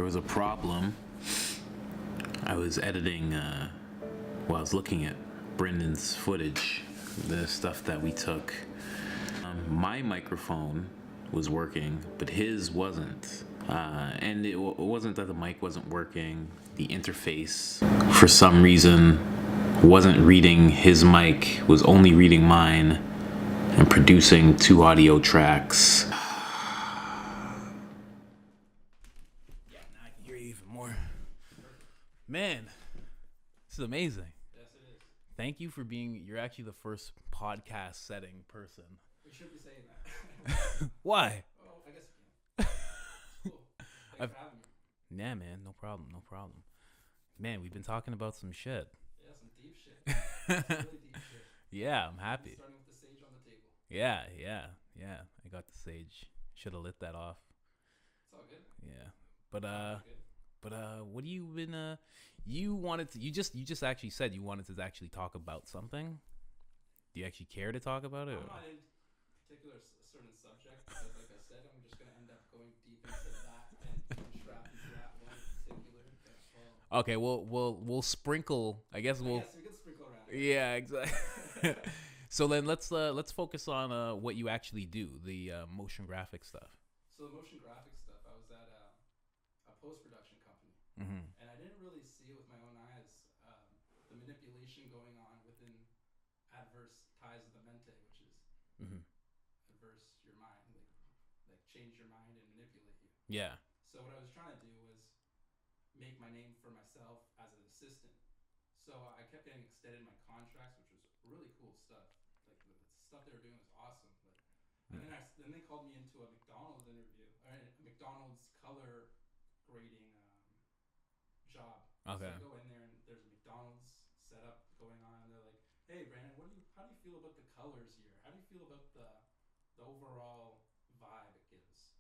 was a problem. I was editing, I was looking at Brendan's footage, the stuff that we took. My microphone was working, but his wasn't. And it wasn't that the mic wasn't working. The interface, for some reason, wasn't reading his mic, was only reading mine, and producing 2 audio tracks. Yeah, now I can hear you even more. Man, this is amazing. Yes, it is. Thank you for you're actually the first podcast setting person. We should be saying that. Why? Oh, I guess you can. It's cool. Thanks for having me. Nah, man, no problem. Man, we've been talking about some shit. Yeah, some deep shit. Some really deep shit. Yeah, I'm happy. Starting with the sage on the table. Yeah. I got the sage. Should have lit that off. It's all good. Yeah, but what have you been? You just actually said you wanted to actually talk about something. Do you actually care to talk about it? I'm not in particular a certain subject because, like I said, I'm just gonna end up going deep into that and being trapped into that one particular. Okay, we'll sprinkle. I guess we can sprinkle around. Yeah, exactly. So then let's focus on what you actually do, the motion graphic stuff. So the motion graphic stuff, I was at a post-production company, and I didn't really see it with my own eyes. The manipulation going on within adverse ties of the mente, which is adverse your mind, like change your mind and manipulate you. Yeah. So what I was trying to do was make my name for myself as an assistant. So I kept getting extended my contracts, which was really cool stuff. Like the stuff they were doing was awesome. And then they called me into a McDonald's interview, or a McDonald's color grading job. Okay. So I go in there and there's a McDonald's setup going on, and they're like, "Hey, Brandon, how do you feel about the colors here? How do you feel about the overall vibe it gives?"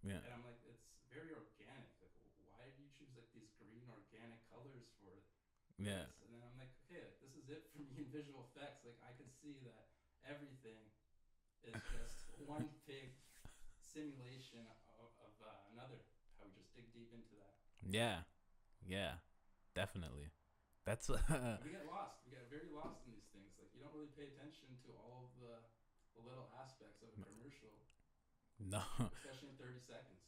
Yeah. And I'm like, "It's very organic. Like, why did you choose like these green organic colors for it?" Yeah. And then I'm like, okay, like, this is it for me in visual effects. Like I can see that everything is just one big simulation of another. How we just dig deep into that. Yeah, definitely. That's we get lost. We get very lost in these things. Like you don't really pay attention to all of the little aspects of a commercial. No. Especially in 30 seconds.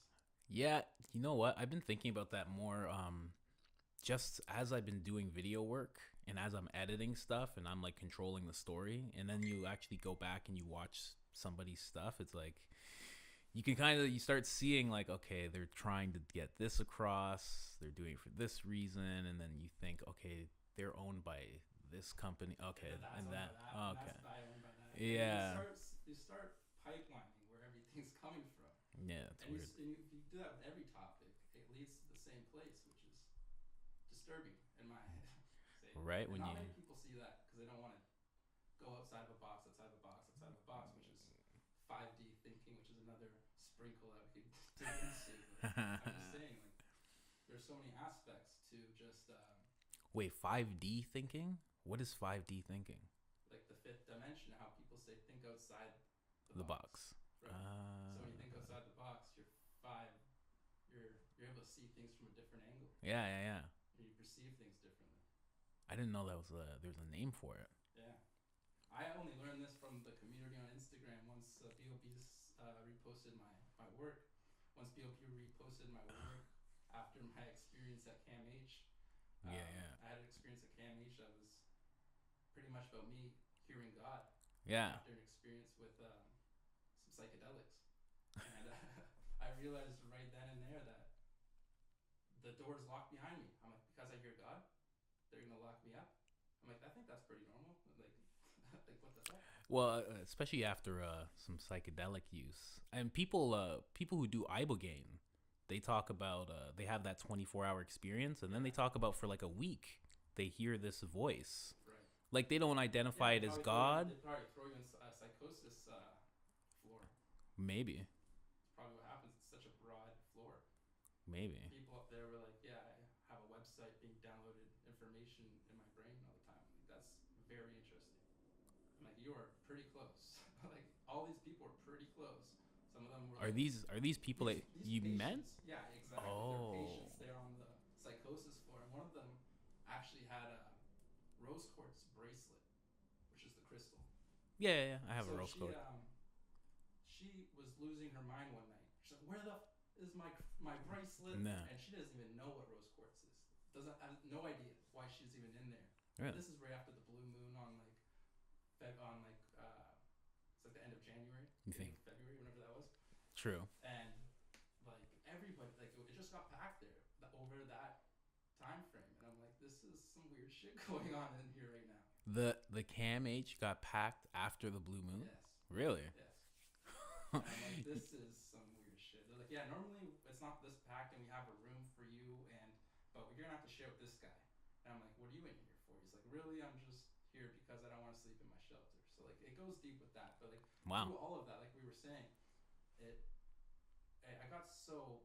Yeah, you know what? I've been thinking about that more. Just as I've been doing video work and as I'm editing stuff and I'm like controlling the story, and then you actually go back and you watch somebody's stuff, it's like you can you start seeing like, okay, they're trying to get this across, they're doing it for this reason, and then you think, okay, they're owned by this company, okay, and that, okay, yeah, you start pipelining where everything's coming from. Yeah, it's weird. If you do that with every topic, it leads to the same place, which is disturbing in my right. When not many people see that because they don't want to go outside of a box, which is 5D thinking, which is another sprinkle that we could dig into. I'm just saying, like, there's so many aspects to just wait, 5D thinking? What is 5D thinking? Like the fifth dimension, how people say think outside the box. Right. So when you think outside the box, you're able to see things from a different angle. Yeah. And you perceive things differently. I didn't know there's a name for it. Yeah. I only learned this from the community on Instagram once BOP reposted my work. Once BOP reposted my work after my experience at CAMH. Yeah. I had an experience at CAMH that was pretty much about me hearing God. Yeah. After an experience with some psychedelics. And I realized right then and there that the door's locked behind me. I'm like, because I hear God, they're going to lock me up? I'm like, I think that's pretty normal. Like what the heck? Well, especially after some psychedelic use. And people who do ibogaine, they talk about, they have that 24-hour experience, and then they talk about for like a week, they hear this voice. Right. Like they don't identify it as God. They probably throw you in psychosis floor. Maybe. It's probably what happens. It's such a broad floor. Maybe. People up there were like, yeah, I have a website being downloaded information in my brain all the time. Like, that's very interesting. I'm like, you are pretty close. Like all these people are pretty close. Some of them were. Are these people that you met? Yeah, exactly. Oh. They're patients. They're actually had a rose quartz bracelet, which is the crystal. Yeah. I have a So rose gold. she was losing her mind one night. She's like, "Where the is my bracelet?" Nah. And she doesn't even know what rose quartz is. Doesn't have no idea why she's even in there. Really? This is right after the blue moon on like it's like the end of January, You beginning think? of February, whenever that was. True. And like everybody, like it just got packed there over that time frame, and I'm like, this is some weird shit going on in here right now. The Cam H got packed after the blue moon. Yes. Really? Yes. And I'm like, this is some weird shit. They're like, yeah, normally it's not this packed, and we have a room for you, but you're gonna have to share with this guy. And I'm like, what are you in here for? He's like, really, I'm just here because I don't want to sleep in my shelter. So like, it goes deep with that. But like, wow. through all of that, like we were saying, I got so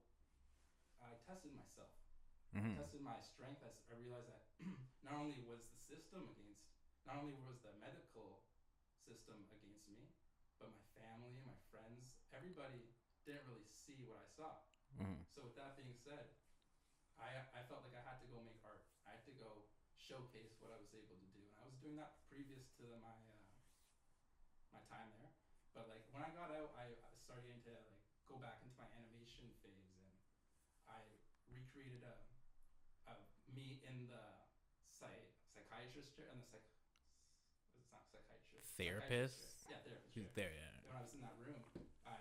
I tested myself. Mm-hmm. Tested my strength. I realized that not only was the system not only was the medical system against me, but my family, my friends, everybody didn't really see what I saw. Mm-hmm. So with that being said, I felt like I had to go make art. I had to go showcase what I was able to do, and I was doing that previous to my time there. But like when I got out, I started getting to like go back into my animation phase, and I recreated me in the psychiatrist chair and the it's not psychiatrist. Therapist. Psychiatrist chair. Yeah, therapist He's chair. there, yeah. When I was in that room, I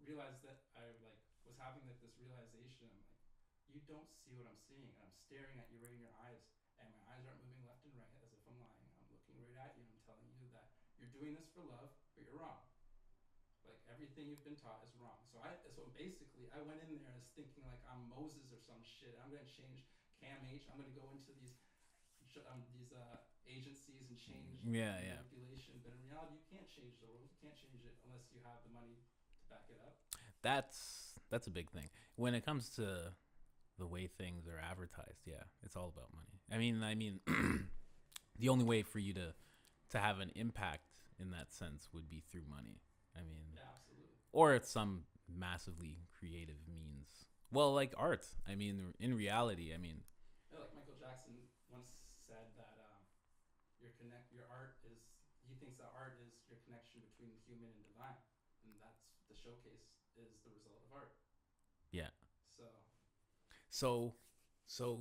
realized that I like was having like this realization. I'm like, you don't see what I'm seeing, and I'm staring at you right in your eyes, and my eyes aren't moving left and right as if I'm lying. I'm looking right at you, and I'm telling you that you're doing this for love, but you're wrong. Like everything you've been taught is wrong. So basically I went in there as thinking like I'm Moses or some shit. I'm gonna change Cam H. I'm gonna go into these agencies and change manipulation. But in reality, you can't change the world. You can't change it unless you have the money to back it up. That's a big thing when it comes to the way things are advertised. Yeah, it's all about money. I mean, the only way for you to have an impact in that sense would be through money. I mean, yeah, absolutely. Or it's some massively creative means. Well, like art. I mean, in reality, I mean. Yeah, like Michael Jackson once said that your art is. He thinks that art is your connection between the human and divine, and that's the showcase is the result of art. Yeah. So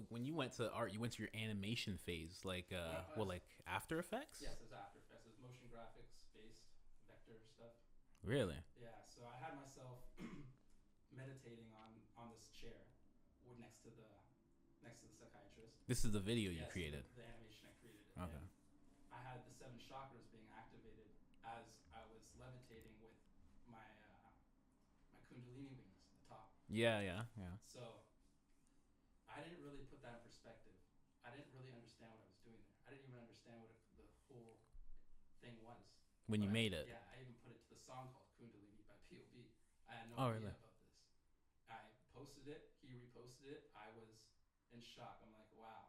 when you went to art, you went to your animation phase, like like After Effects? Yes, it was After Effects. It was motion graphics based vector stuff. Really? Yeah. So I had myself meditating on this chair, next to the psychiatrist. This is the video you created. The animation I created. Okay. And I had the 7 chakras being activated as I was levitating with my kundalini wings at the top. Yeah. So I didn't really put that in perspective. I didn't really understand what I was doing there. I didn't even understand what the whole thing was. When you made it. Yeah, I even put it to the song called Kundalini by P.O.B. I had no idea about this. I posted it. He reposted it. I was in shock. I'm like, wow.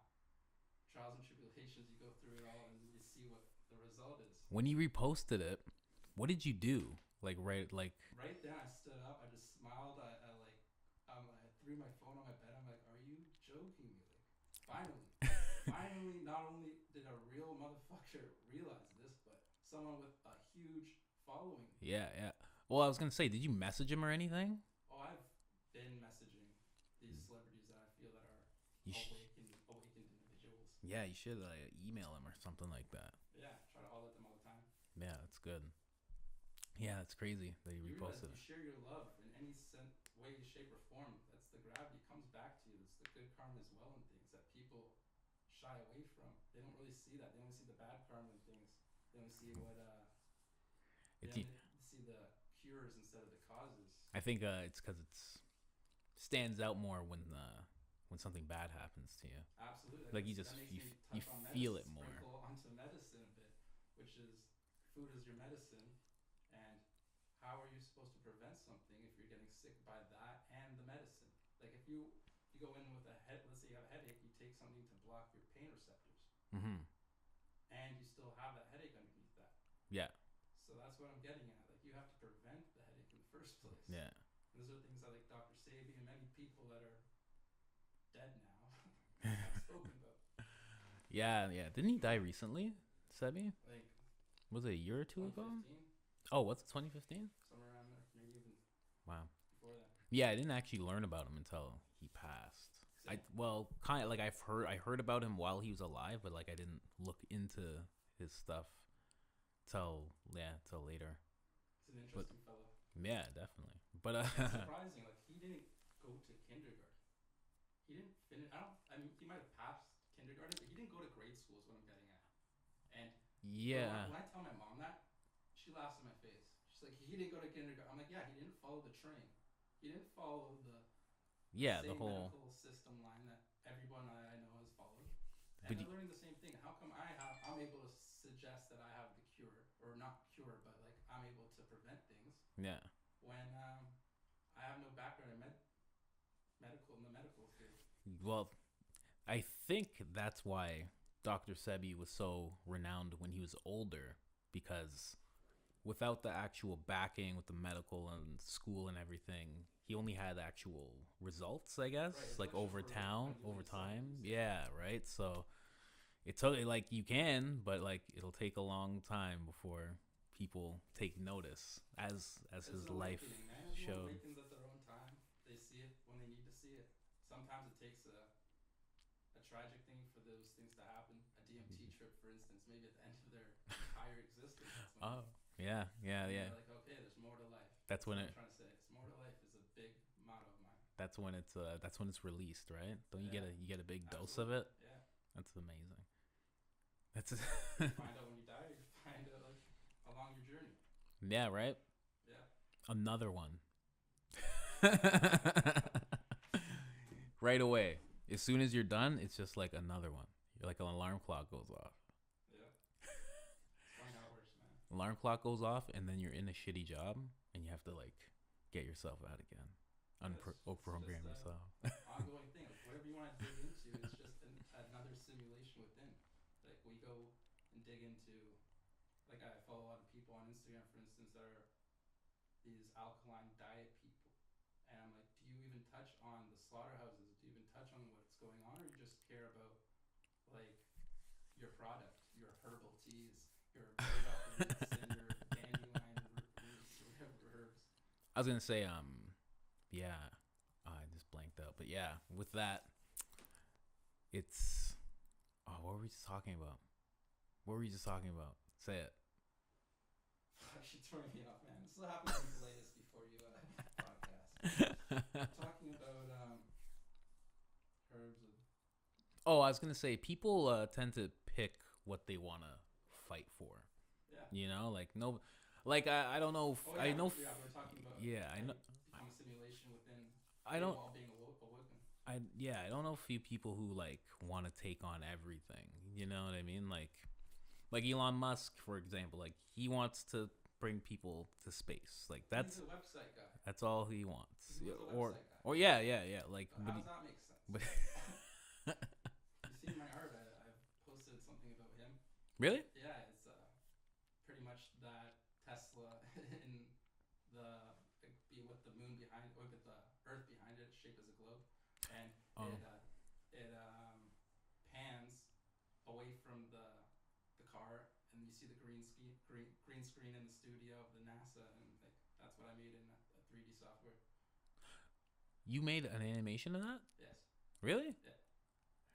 Trials and tribulations, you go through it all and you see what the result is. When you reposted it, what did you do? Right then I stood up. I just smiled. I threw my phone on my bed. I'm like, are you joking me? Like, finally, not only did a real motherfucker realize this, but someone with a huge following. Yeah. Well, I was gonna say, did you message him or anything? Oh, I've been messaging these celebrities that I feel that are awakened individuals. Yeah, you should email him or something like that. Yeah, try to holler at them all the time. Yeah, that's good. Yeah, it's crazy that you reposted it. You share your love in any way, shape, or form. That's the gravity comes back to you. It's the good karma as well and things that people shy away from. They don't really see that. They only see the bad karma and things. They only see see the cures instead of the causes. I think it's because it stands out more when something bad happens to you. Absolutely. Like you feel it more. Sprinkle onto medicine a bit, which is food is your medicine, and how are you supposed to prevent something if you're getting sick by that and the medicine? Like if you go in with let's say you have a headache, you take something to block your pain receptors, and you still have that headache underneath that. Yeah. So that's what I'm getting at. Like you have to prevent the headache in the first place. Yeah. And those are things that like Dr. Sabi and many people that are dead now have spoken about. Yeah, yeah. Didn't he die recently, Sebi? I think Was it a year or two ago? 2015, Oh, what's it, 2015? somewhere around there, maybe even Wow. before that. Yeah, I didn't actually learn about him until he passed. Same. Kind of like I heard about him while he was alive, but like I didn't look into his stuff till later. He's an But interesting fellow. yeah, definitely. But It's surprising. Like he didn't go to kindergarten. He didn't finish. I don't. I mean, he might have passed kindergarten, but he didn't go to grade school. Is what I'm getting at. And yeah, when I tell my mom that, she laughs in my face. She's like, he didn't go to kindergarten. I'm like, yeah, he didn't follow the train. He didn't follow the yeah, the same whole. medical system line that everyone I know has followed. And But they're learning the same thing. How come I'm able to suggest that I have the cure, or not cure, but like I'm able to prevent things yeah. when I have no background in medical in the medical field. Well, I think that's why Dr. Sebi was so renowned when he was older, because without the actual backing with the medical and school and everything, he only had actual results, I guess, Right, like over when time. studies. Yeah, right. So it took like you can, but like it'll take a long time before people take notice as There's his no life awakening, man. Everyone showed. awakens at their own time. They see it when they need to see it. Sometimes it takes a tragic thing for those things to happen. A DMT trip, for instance, maybe at the end of their entire existence. That's when Oh, yeah, yeah, and yeah. they're like, okay, there's more to life. That's when what it I'm trying to say. It's more to life is a big motto of mine. that's when it's released, right? Don't you Yeah, get a big dose of absolutely. it? Yeah. That's amazing. That's You find out when you die, or you find out like along your journey. yeah, right? Yeah. Another one. Right away. As soon as you're done, it's just like another one. You're like an alarm clock goes off. Yeah. It's funny how it works, man. Alarm clock goes off, and then you're in a shitty job, and you have to like get yourself out again. Program yourself. Ongoing thing. Like, whatever you want to dig into is just another simulation within. Like we go and dig into, like I follow a lot of people on Instagram, for instance, that are these alkaline diet people, and I'm like, do you even touch on the slaughterhouses? Do you even touch on what's going on, or you just care about like your product, your herbal teas, your burdock roots, and your dandelion roots, or whatever herbs? I was gonna say, yeah, I just blanked out, but yeah, with that, it's. Oh, what were we just talking about? What were you just talking about? Say it. You're throwing me off, man. This will happen when you play this before you podcast. We're talking about herbs. Oh, I was gonna say people tend to pick what they want to fight for. Yeah. You know, like no, like I don't know. Oh, yeah, I know. Yeah, we're talking about. Yeah, I know. Become a simulation within. I don't. While being awoken. I don't know a few people who like want to take on everything. You know what I mean? Like Elon Musk, for example. Like he wants to bring people to space. Like that's He's a website guy. that's all he wants. He's a Or website guy. or yeah. Like, So how does that make sense? But you see my art? I've posted something about him. really? Yeah, it's pretty much that Tesla in the be with the moon behind, or with the Earth behind it, shaped as a globe, and it pans away from the car, and you see the green screen in the studio of the NASA, and like that's what I made in a 3D software. You made an animation of that? Yes. Really? Yeah.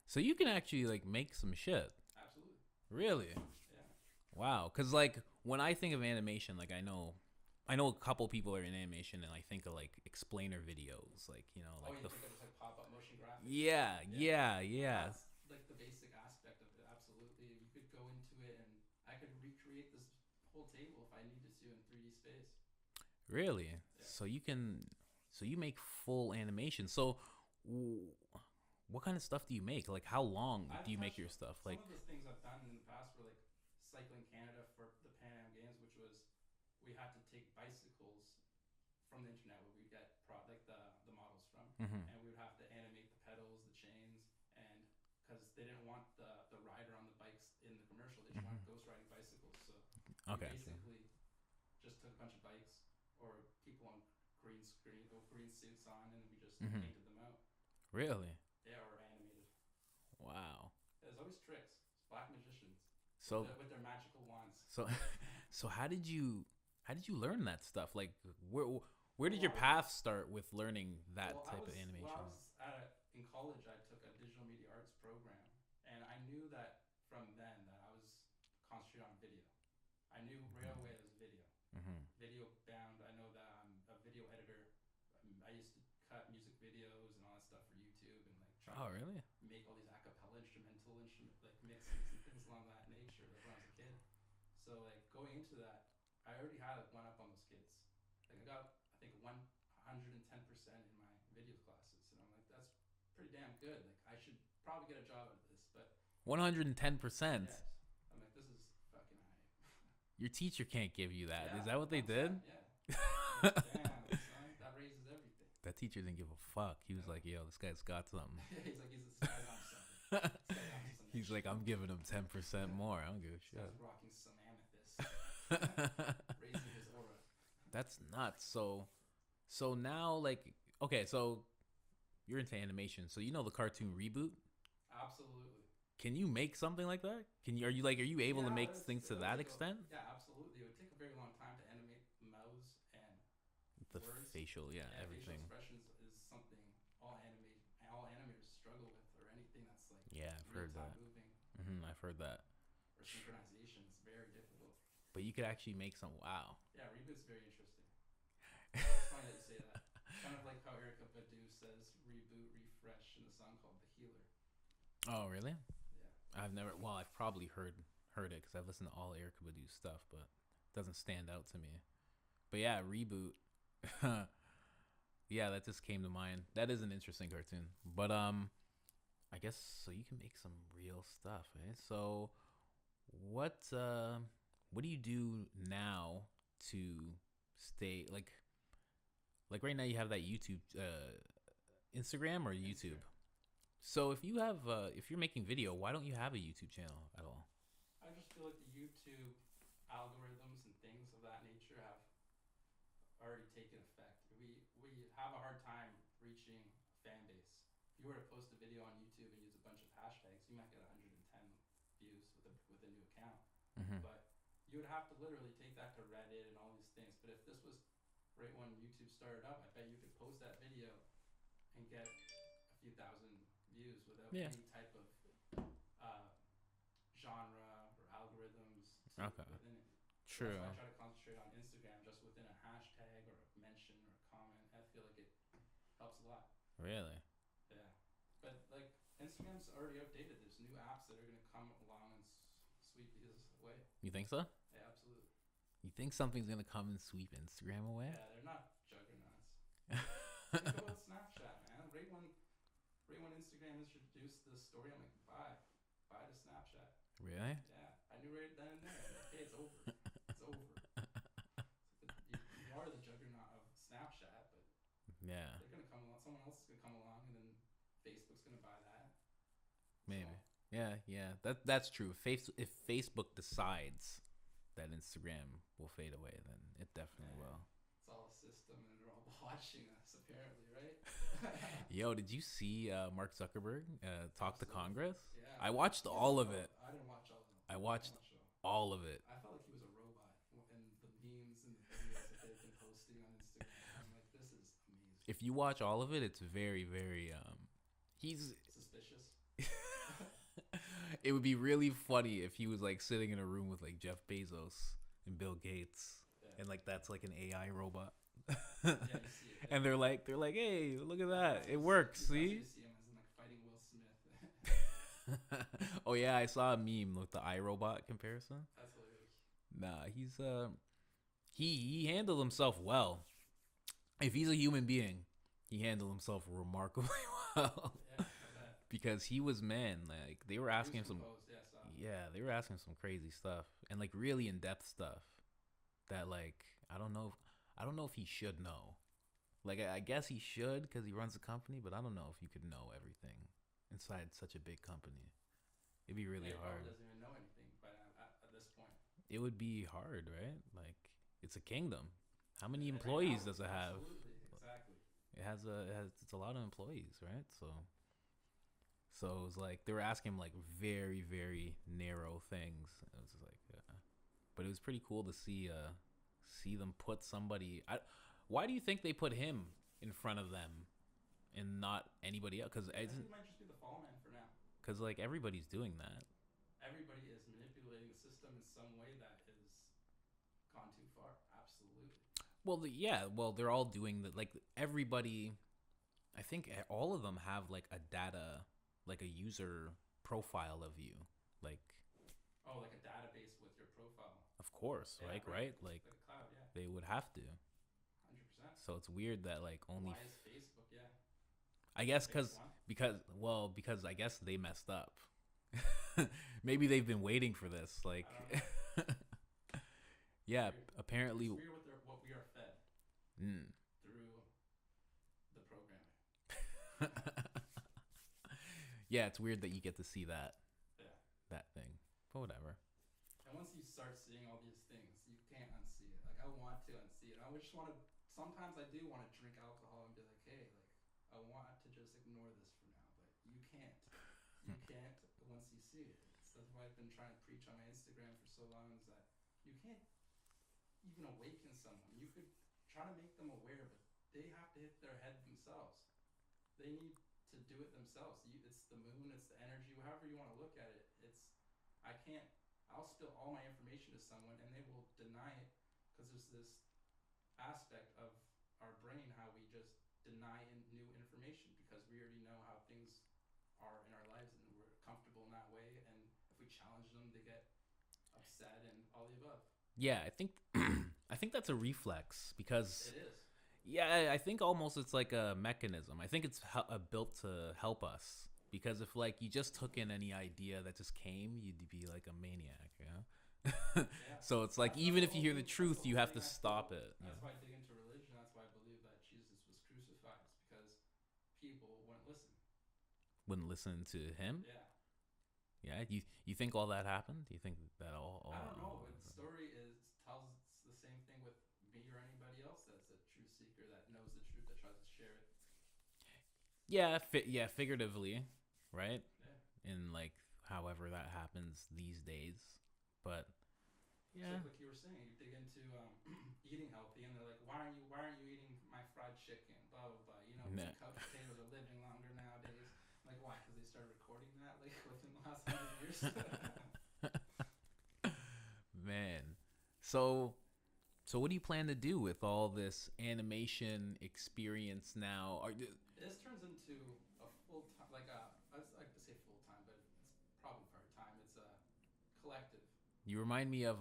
So you can actually like make some shit. Absolutely. Really? Yeah. Wow. Cause like when I think of animation, like I know a couple people are in animation, and I think of like explainer videos, like you know, like you think of just like pop up motion graphics. Yeah. That's like the basic aspect of it. Absolutely, you could go into it, and I could recreate this whole table if I needed to in 3D space. Really? Yeah. So you make full animation. So what kind of stuff do you make? Like how long do you make your stuff? Some Like of the things I've done in the past were like cycling Canada for the Pan Am Games, which was we had to take bicycles from the internet where we'd get like the models from, and we would have to animate the pedals, the chains, and because they didn't want the rider on the bikes in the commercial, they just wanted ghost riding bicycles. So we basically just took a bunch of bikes or people on green suits on, and we just painted them out. Really? Yeah, or animated. Wow. There's always tricks. black magicians So with their magical wands. so so how did you learn that stuff? Like where did Well, your path start with learning that I type of was when I animation? was in college. I took a digital media arts program, and I knew that from then that I was concentrated on video. I knew right away it was video, Mm-hmm. video bound. I know that I'm a video editor. I used to cut music videos and all that stuff for YouTube and like try Oh, to really? make all these a cappella instrumental instrument like mixes and things along that nature. Like when I was a kid. So like going into that, I already had like one up on those kids. Like I got I think 110% in my video classes, and I'm like that's pretty damn good. Like I should probably get a job out of this, but 110%. yes, I'm like this is fucking high. Your teacher can't give you that. Yeah, Is that what they did? yeah. I'm like, damn, son, that raises everything. That teacher didn't give a fuck. He was Yeah. like, "Yo, this guy's got something." He's like, this guy's on something. This guy's on some He's shit. like, "I'm giving him 10% more. I don't give a This guy's shit." rocking some amethyst, raising his aura. That's nuts. So now, like, okay, so you're into animation, so you know the cartoon Reboot. Absolutely. Can you make something like that? Are you able to make things to that extent? Yeah, absolutely. It would take a very long time to animate mouths and The words. facial, yeah, Facial everything. expressions is something all animators struggle with, or anything that's like Yeah, I've heard real-time that. moving I've heard that. or synchronization. It's very difficult. But you could actually make some. Wow. Yeah, Reboot's very interesting. It's funny that you say that. Kind of like how Erykah Badu says reboot, refresh in the song called The Healer. Oh, really? Yeah. I've never. Well, I've probably heard it because I've listened to all Erykah Badu stuff, but it doesn't stand out to me. But yeah, Reboot. Yeah, that just came to mind. That is an interesting cartoon. But I guess so. You can make some real stuff, eh? So what do you do now to stay like right now? You have that YouTube, Instagram or YouTube. So if you're making video, why don't you have a YouTube channel at all? I just feel like the YouTube algorithms and things of that nature have already taken effect. We have a hard time reaching a fan base. If you were to post a video on YouTube and use a bunch of hashtags, you might get 110 views with a new account. Mm-hmm. But you would have to literally take that to Reddit and all these things. But if this was right when YouTube started up, I bet you could post that video and get a few thousand views without any type of genre or algorithms within it. True. So that's why I try to concentrate on Instagram, just within a hashtag or a mention or a comment. I feel like it helps a lot. Really? Yeah. But like Instagram's already outdated. There's new apps that are going to come along and sweep these away. You think so? Yeah, absolutely. You think something's gonna come and sweep Instagram away? Yeah, they're not juggernauts. Think about Snapchat, man. Right when Instagram introduced this story, I'm like, bye to Snapchat. Really? Yeah, I knew right then and there. I'm like, hey, it's over. It's over. You are the juggernaut of Snapchat, but Yeah. they're gonna come along. Someone else is gonna come along, and then Facebook's gonna buy that. Maybe. So, Yeah. That's true. If Facebook decides that Instagram will fade away, then it definitely will. it's all a system, and they're all watching us, apparently, right? Yo, did you see Mark Zuckerberg talk to Congress? Yeah. I watched all of it. I didn't watch all of it. I watched all of it. I felt like he was a robot, and the memes and the videos that they've been posting on Instagram. I'm like, this is amazing. If you watch all of it, it's very, very. He's. Suspicious. It would be really funny if he was like sitting in a room with like Jeff Bezos and Bill Gates, and like that's like an AI robot. Yeah, you see it. And they're like, hey, look at that, it works. See? You see him as in, like fighting Will Smith. Oh yeah, I saw a meme with the iRobot comparison. That's hilarious. Nah, he's he handled himself well. If he's a human being, he handled himself remarkably well. Yeah, I bet. Because he was like they were asking him some composed, they were asking some crazy stuff and like really in-depth stuff that like I don't know if he should know. Like I guess he should because he runs a company, but I don't know if you could know everything inside such a big company. It'd be really hard. He doesn't even know anything at this point. It would be hard, right? Like it's a kingdom. How many employees does it have? Absolutely, exactly. It's a lot of employees, right? So it was like they were asking him like very very narrow things. It was just like, but it was pretty cool to see them put somebody. Why do you think they put him in front of them and not anybody else? Because I think isn't he might just be the fall man for now. because like everybody's doing that. Everybody is manipulating the system in some way that is gone too far. Absolutely. Well, yeah. Well, they're all doing that. Like everybody, I think all of them have like a data, like a user profile of you. Like, Oh, like a database with your profile. of course, Yeah, right? Like Like a cloud, yeah. they would have to. 100%. So it's weird that like only. Why is Facebook, yeah. I guess Biggest one. because I guess they messed up. Maybe they've been waiting for this. Like, I don't know. yeah. Weird. Apparently, It's weird what we are fed mm. through the programming. Yeah, it's weird that you get to see that Yeah. thing. But whatever. And once you start seeing all these things, you can't unsee it. Like I want to unsee it. I just want to. Sometimes I do want to drink alcohol and be like, hey, like I want to just ignore this for now, but you can't. You can't once you see it. That's why I've been trying to preach on my Instagram for so long. Is that you can't even awaken someone. You could try to make them aware, but they have to hit their head themselves. They need to do it themselves. It's the moon, it's the energy, however you want to look at it. I can't. I'll spill all my information to someone, and they will deny it because there's this aspect of our brain how we just deny new information because we already know how things are in our lives and we're comfortable in that way. And if we challenge them, they get upset and all the above. Yeah, I think I think that's a reflex because It is. yeah, I think almost it's like a mechanism. I think it's built to help us because if like you just took in any idea that just came, you'd be like a maniac, you know. Yeah. So it's like even if you hear the truth, you have to stop it. That's why I dig into religion. That's why I believe that Jesus was crucified, is because people wouldn't listen. Wouldn't listen to him. Yeah. Yeah, you think all that happened? Do you think that all I don't know, but the story tells it's the same thing with me or anybody else that's a true seeker that knows the truth that tries to share it. Yeah, figuratively, right? Yeah. In like however that happens these days, but yeah, It's like you were saying, you dig into eating healthy, and they're like, "Why aren't you eating my fried chicken?" Blah blah blah. You know, nah. couch potatoes are living longer nowadays. I'm like, why? Because they started recording that like within the last 100 years. Man. So what do you plan to do with all this animation experience now? This turns into a full time, like I like to say full time, but it's probably part time. It's a collective. You remind me of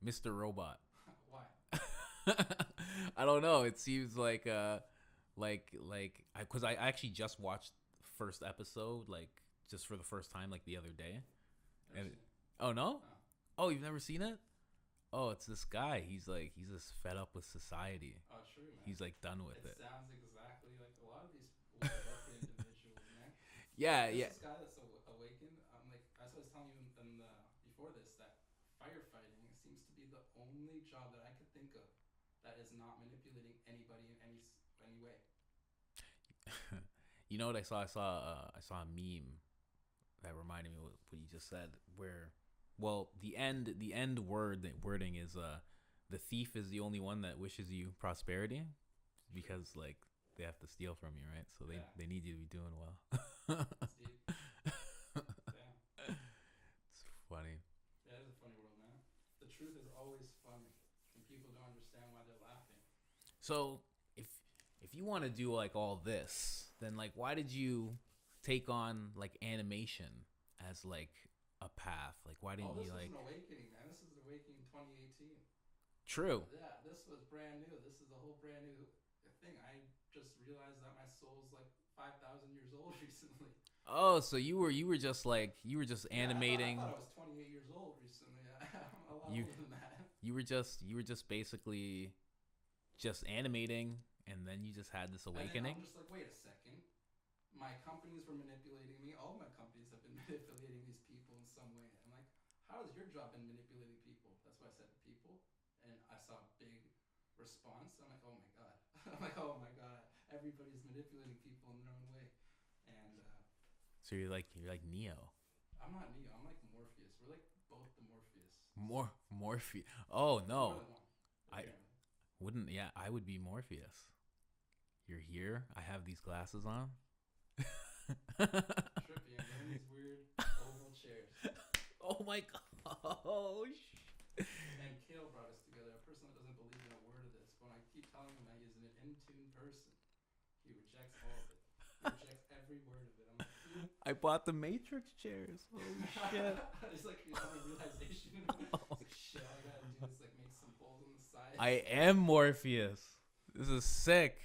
Mr. Robot. Why? I don't know. It seems like because I actually just watched the first episode like just for the first time like the other day. And oh no? Oh. Oh, you've never seen it? Oh, it's this guy. He's just fed up with society. Oh, true, man. He's like done with it. It sounds exactly like a lot of these broken individuals, man. Yeah, yeah. This guy that's awakened. I'm like, as I was telling you in the before this, that firefighting seems to be the only job that I could think of that is not manipulating anybody in any way. You know what I saw? I saw a meme that reminded me of what you just said. Where, well, the wording is the thief is the only one that wishes you prosperity, because like they have to steal from you, right? So they need you to be doing well. It's deep. Yeah. It's funny. Yeah, it is a funny world, man. The truth is always funny, and people don't understand why they're laughing. So if you want to do like all this, then like why did you take on like animation as like a path? Like why didn't this you like? This is an awakening, man. This is an awakening in 2018. True. Yeah, this was brand new. This is a whole brand new thing. I just realized that my soul's like 5,000 years old recently. Oh, so you were just animating. I thought I was 28 years old recently. I'm a lot older than that. You were just basically just animating, and then you just had this awakening. I'm just like, wait a second. My companies were manipulating me. All my companies have been manipulating these people in some way. I'm like, how has your job been manipulating people? That's why I said people. And I saw a big response. I'm like, oh my god. I'm like, oh my god. Everybody's manipulating people in their own way. And So you're like Neo. I'm not Neo. I'm like Morpheus. We're like both the Morpheus. Morpheus. Oh There's more no, than one, I apparently. wouldn't. Yeah, I would be Morpheus. You're here. I have these glasses on. Trippy, and we're in these weird oval chairs. Oh my god. Oh, And Kale brought us together, a person that doesn't believe in a word of this. But when I keep telling him that he's an in-tune person, he rejects all of it. He rejects every word of it. I'm like, dude. I bought the Matrix chairs. Holy shit. It's like he's having a realization. It's like, shit, all I gotta do is like make some holes on the side. I am Morpheus. This is sick.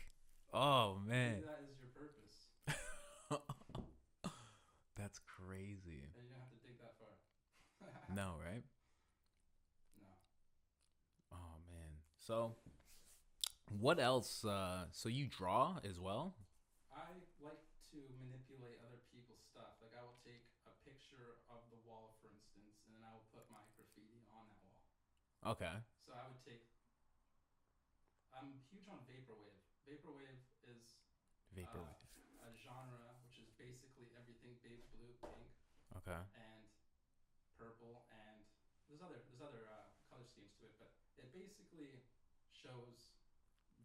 Oh Maybe man. that is your purpose. That's crazy. And you don't have to dig that far. No, right? No. Oh man. So, what else? So you draw as well? I like to manipulate other people's stuff. Like I will take a picture of the wall, for instance, and then I will put my graffiti on that wall. Okay. So I would take. I'm huge on vaporwave. Vaporwave is Vaporwave. a genre which is basically everything baby blue, pink, Okay. and purple, and there's other color schemes to it, but it basically shows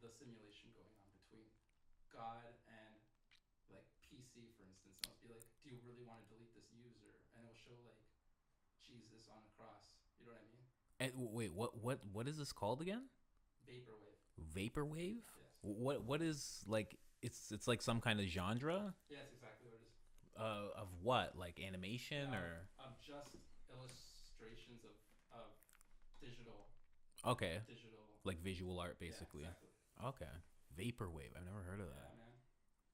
the simulation going on between God and like PC, for instance. And it'll be like, do you really want to delete this user? And it'll show like Jesus on a cross. You know what I mean? And wait, what is this called again? Vaporwave. Vaporwave? Yes. What is like? It's like some kind of genre. Yeah, that's exactly what it is. Of what? Like animation or? Of just illustrations of digital. Okay. Digital. Like visual art, basically. Yeah, exactly. Okay. Vaporwave. I've never heard of that. Yeah, man.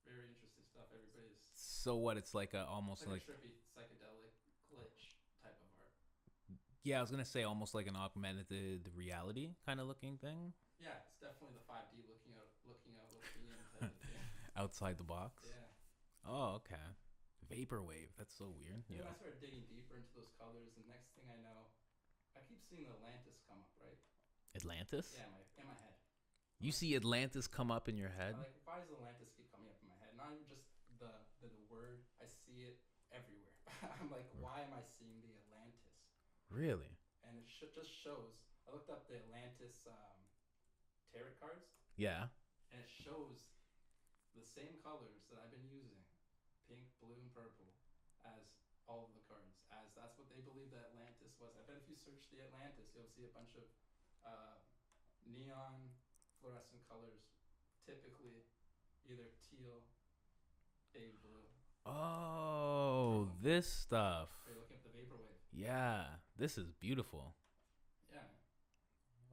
Very interesting stuff. Everybody's. So what? It's like a almost It's like like a trippy psychedelic glitch type of art. yeah, I was gonna say almost like an augmented reality kind of looking thing. Yeah, it's definitely the 5D looking in type of thing. Outside the box. Yeah. Oh, okay. Vaporwave. That's so weird. And Yeah. when I started digging deeper into those colors, and next thing I know, I keep seeing the Atlantis come up, right? Atlantis? Yeah, in my head. You see Atlantis come up in your head? I'm like, why does Atlantis keep coming up in my head? Not even just the word. I see it everywhere. I'm like, why am I seeing the Atlantis? Really? And it just shows. I looked up the Atlantis tarot cards, Yeah. and it shows the same colors that I've been using, pink, blue, and purple, as all of the cards. As that's what they believe that Atlantis was. I bet if you search the Atlantis, you'll see a bunch of neon fluorescent colors, typically either teal, baby blue. Oh, this stuff. So you're looking at the vaporwave. Yeah. This is beautiful. Yeah.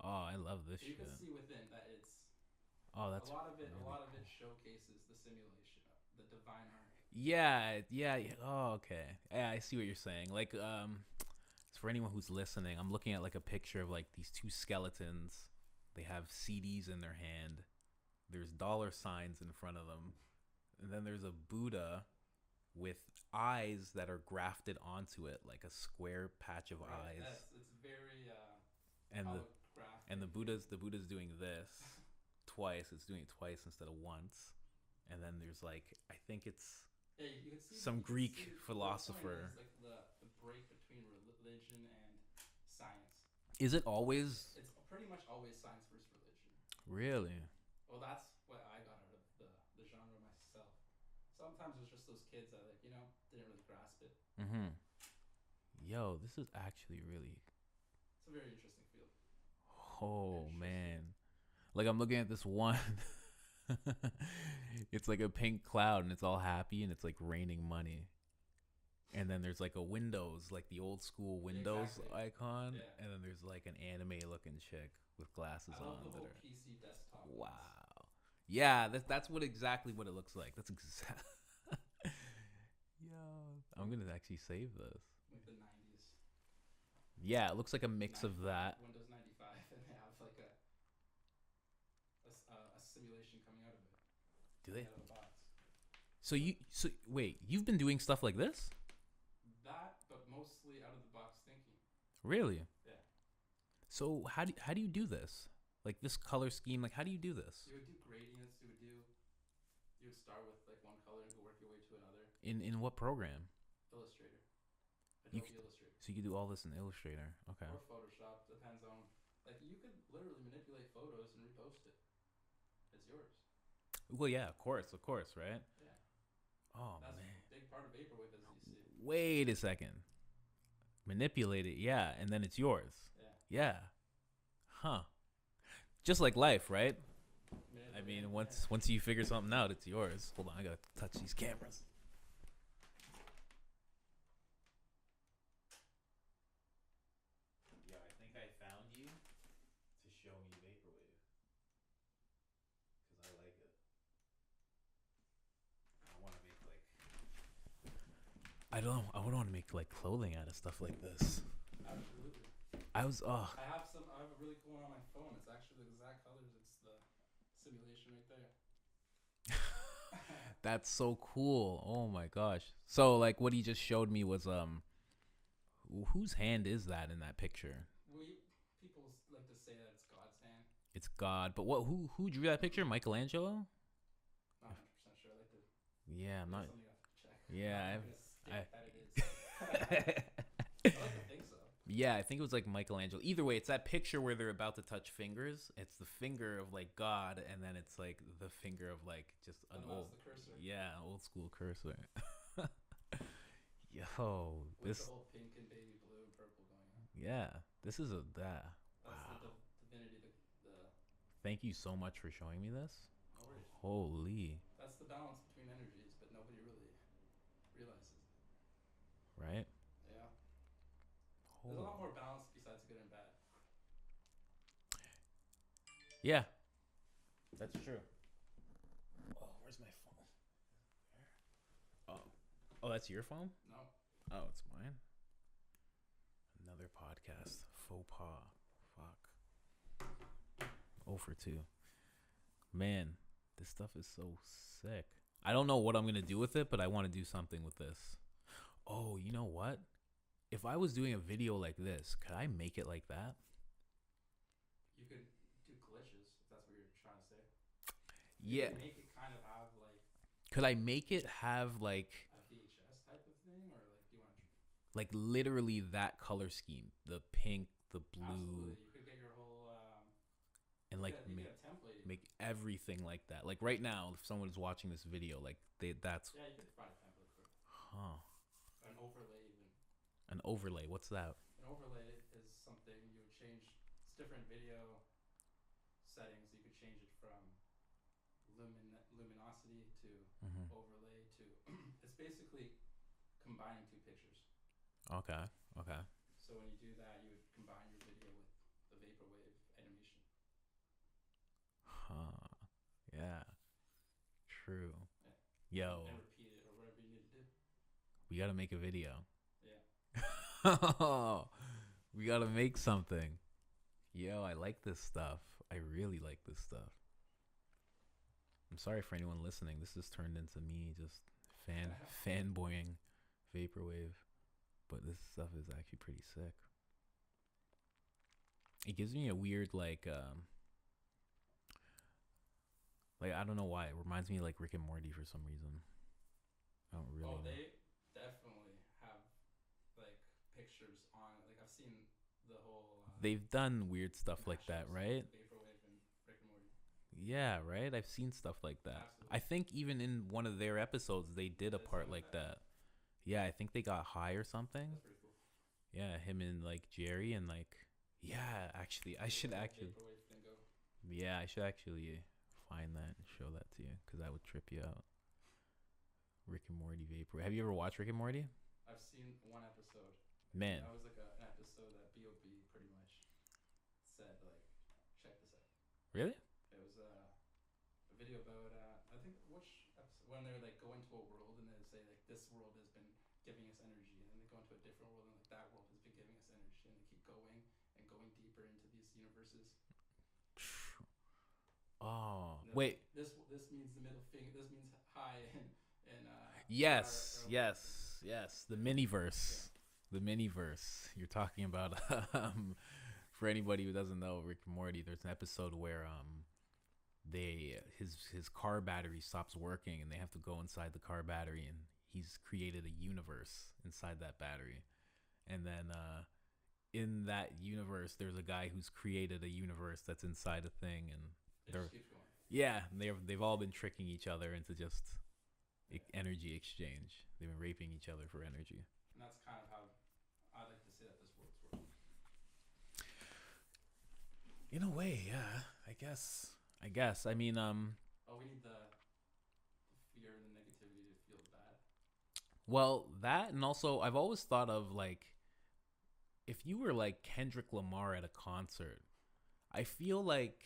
Oh, I love this You shit. can see within that it's Oh, that's a lot of it. really A lot of cool. it showcases the simulation, the divine art. Yeah. Oh, okay. Yeah, I see what you're saying. Like, for anyone who's listening, I'm looking at like a picture of like these two skeletons. They have CDs in their hand. There's dollar signs in front of them, and then there's a Buddha with eyes that are grafted onto it, like a square patch of eyes. Yes, it's very And the holographic. Buddha's doing this twice. It's doing it twice instead of once. And then there's like, I think it's Yeah, you can see some you can Greek see philosopher. It's like the break between religion and science. Is it always It's pretty much always science versus religion. really? Well, that's what I got out of the genre myself. Sometimes it's just those kids that like didn't really grasp it. Mm-hmm. Yo, this is actually really. It's a very interesting field. Oh man, like I'm looking at this one. It's like a pink cloud and it's all happy and it's like raining money. And then there's like a Windows, like the old school Windows Exactly. icon, Yeah. and then there's like an anime looking chick with glasses I love on. the That whole are, PC desktop. ones. wow. Yeah, that's exactly what it looks like. That's exact. Yo, I'm gonna actually save this. Like the 90s. Yeah, it looks like a mix of that. Windows 95, and they have like a simulation coming out of it. Do they? Out of the box. So wait, you've been doing stuff like this? That, but mostly out of the box thinking. Really? Yeah. So how do you do this? Like this color scheme, like how do you do this? You would do gradients. You would start with like one color and go work your way to another. In what program? Illustrator, You Adobe could, Illustrator, so you could do all this in Illustrator. Okay. or Photoshop. Depends on, like, you could literally manipulate photos and repost it. It's yours. Well, yeah, of course, right? Yeah, Oh that's man. a big part of vaporwave, as you see. Wait a second. Manipulate it, yeah, and then it's yours. Yeah. Yeah. Huh. Just like life, right? I mean, Yeah. once you figure something out, it's yours. Hold on, I gotta touch these cameras. Yeah, I think I found you to show me vaporwave because I like it. I want to make like I would want to make like clothing out of stuff like this. Absolutely. I was I have a really cool one on my phone. It's actually the exact colors. It's the simulation right there. That's so cool. Oh my gosh. So like what he just showed me was whose hand is that in that picture? People like to say that it's God's hand. It's God. But what who drew that picture? Michelangelo? Not 100% sure. I like to. Yeah, I'm not. Something you have to check. Yeah, That it is. I like to think so. Yeah, I think it was like Michelangelo. Either way, it's that picture where they're about to touch fingers. It's the finger of like God, and then it's like the finger of like just an old, the cursor. yeah, old school cursor. Yo, With this, the whole pink and baby blue and purple going on. yeah, this is a that. That's Wow. the divinity. The Thank you so much for showing me this. no worries. Holy, That's the balance between energies, but nobody really realizes it. right? Yeah. Holy. There's a lot more balance besides good and bad. Yeah, that's true. Oh, where's my phone? Oh, that's your phone? No. Oh, it's mine. Another podcast. Faux pas. Fuck. 0 for 2. Man, this stuff is so sick. I don't know what I'm going to do with it, but I want to do something with this. Oh, you know what? If I was doing a video like this, could I make it like that? You could do glitches, if that's what you're trying to say. Yeah. You could make it kind of have like Could I make it have like a VHS type of thing, or like do you want to? like literally that color scheme, the pink, the blue, Absolutely, you could get your whole and like you get a template. make everything like that. Like right now, if someone's watching this video, like that's Yeah, you could find a template for it. huh. An overlay even. An overlay. What's that? An overlay is something you would change. It's different video settings. You could change it from luminosity to overlay to. It's basically combining two pictures. Okay. Okay. So when you do that, you would combine your video with the vaporwave animation. Huh. Yeah. True. Yeah. Yo. And repeat it or whatever you need to do. We gotta make a video. Yeah. We gotta make something. Yo, I like this stuff. I really like this stuff. I'm sorry for anyone listening. This has turned into me just fanboying vaporwave, but this stuff is actually pretty sick. It gives me a weird like I don't know why. It reminds me of like Rick and Morty for some reason. I don't really know. They definitely have like pictures on it. Like I've seen the whole They've done weird stuff like that, right? Vaporwave and Rick and Morty. Yeah, right? I've seen stuff like that. Absolutely. I think even in one of their episodes they did a part like that. Yeah, I think they got high or something. That's pretty cool. Yeah, him and like Jerry and like yeah, actually I should actually yeah, I should actually find that and show that to you because that would trip you out. Rick and Morty vapor. Have you ever watched Rick and Morty? I've seen one episode. Man. That was like an episode that B.O.B. pretty much said like, check this out. Really? It was a video about I think which episode when they like go into a world and they say like this world has been giving us energy, and then they go into a different world and like that world has been giving us energy, and they keep going and going deeper into these universes. Oh, wait. This means the middle finger. This means high and yes. The miniverse. Yeah. The miniverse. You're talking about for anybody who doesn't know Rick and Morty, there's an episode where his car battery stops working and they have to go inside the car battery, and he's created a universe inside that battery, and then in that universe, there's a guy who's created a universe that's inside a thing, and It they're just keeps going. they've all been tricking each other into just energy exchange. They've been raping each other for energy. And that's kind of how I like to say that this world's working. In a way, yeah. I guess. I mean, Oh, we need the fear and the negativity to feel bad. well, that, and also I've always thought of like, if you were like Kendrick Lamar at a concert, I feel like